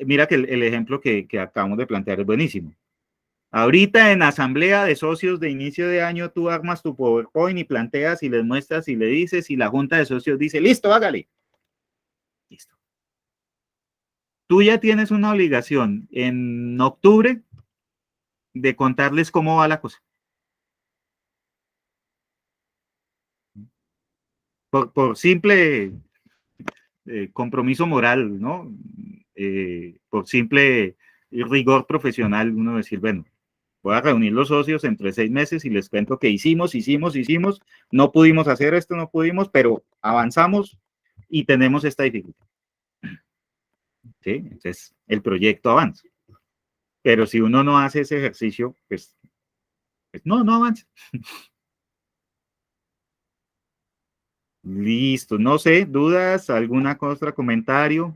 mira que el ejemplo que acabamos de plantear es buenísimo. Ahorita en asamblea de socios de inicio de año, tú armas tu PowerPoint y planteas y les muestras y le dices, y la junta de socios dice, listo, hágale. Listo. Tú ya tienes una obligación en octubre de contarles cómo va la cosa. Por simple compromiso moral, ¿no? Por simple rigor profesional, uno decir, bueno, voy a reunir los socios entre 6 meses y les cuento que hicimos, no pudimos hacer esto, no pudimos, pero avanzamos y tenemos esta dificultad. ¿Sí? Entonces, el proyecto avanza. Pero si uno no hace ese ejercicio, pues no avanza. Listo, no sé, dudas, alguna cosa, comentario.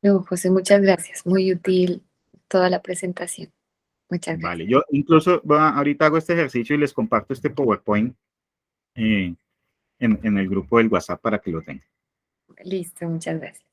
No, José, muchas gracias. Muy útil toda la presentación. Muchas gracias. Vale, yo incluso ahorita hago este ejercicio y les comparto este PowerPoint en el grupo del WhatsApp para que lo tengan. Listo, muchas gracias.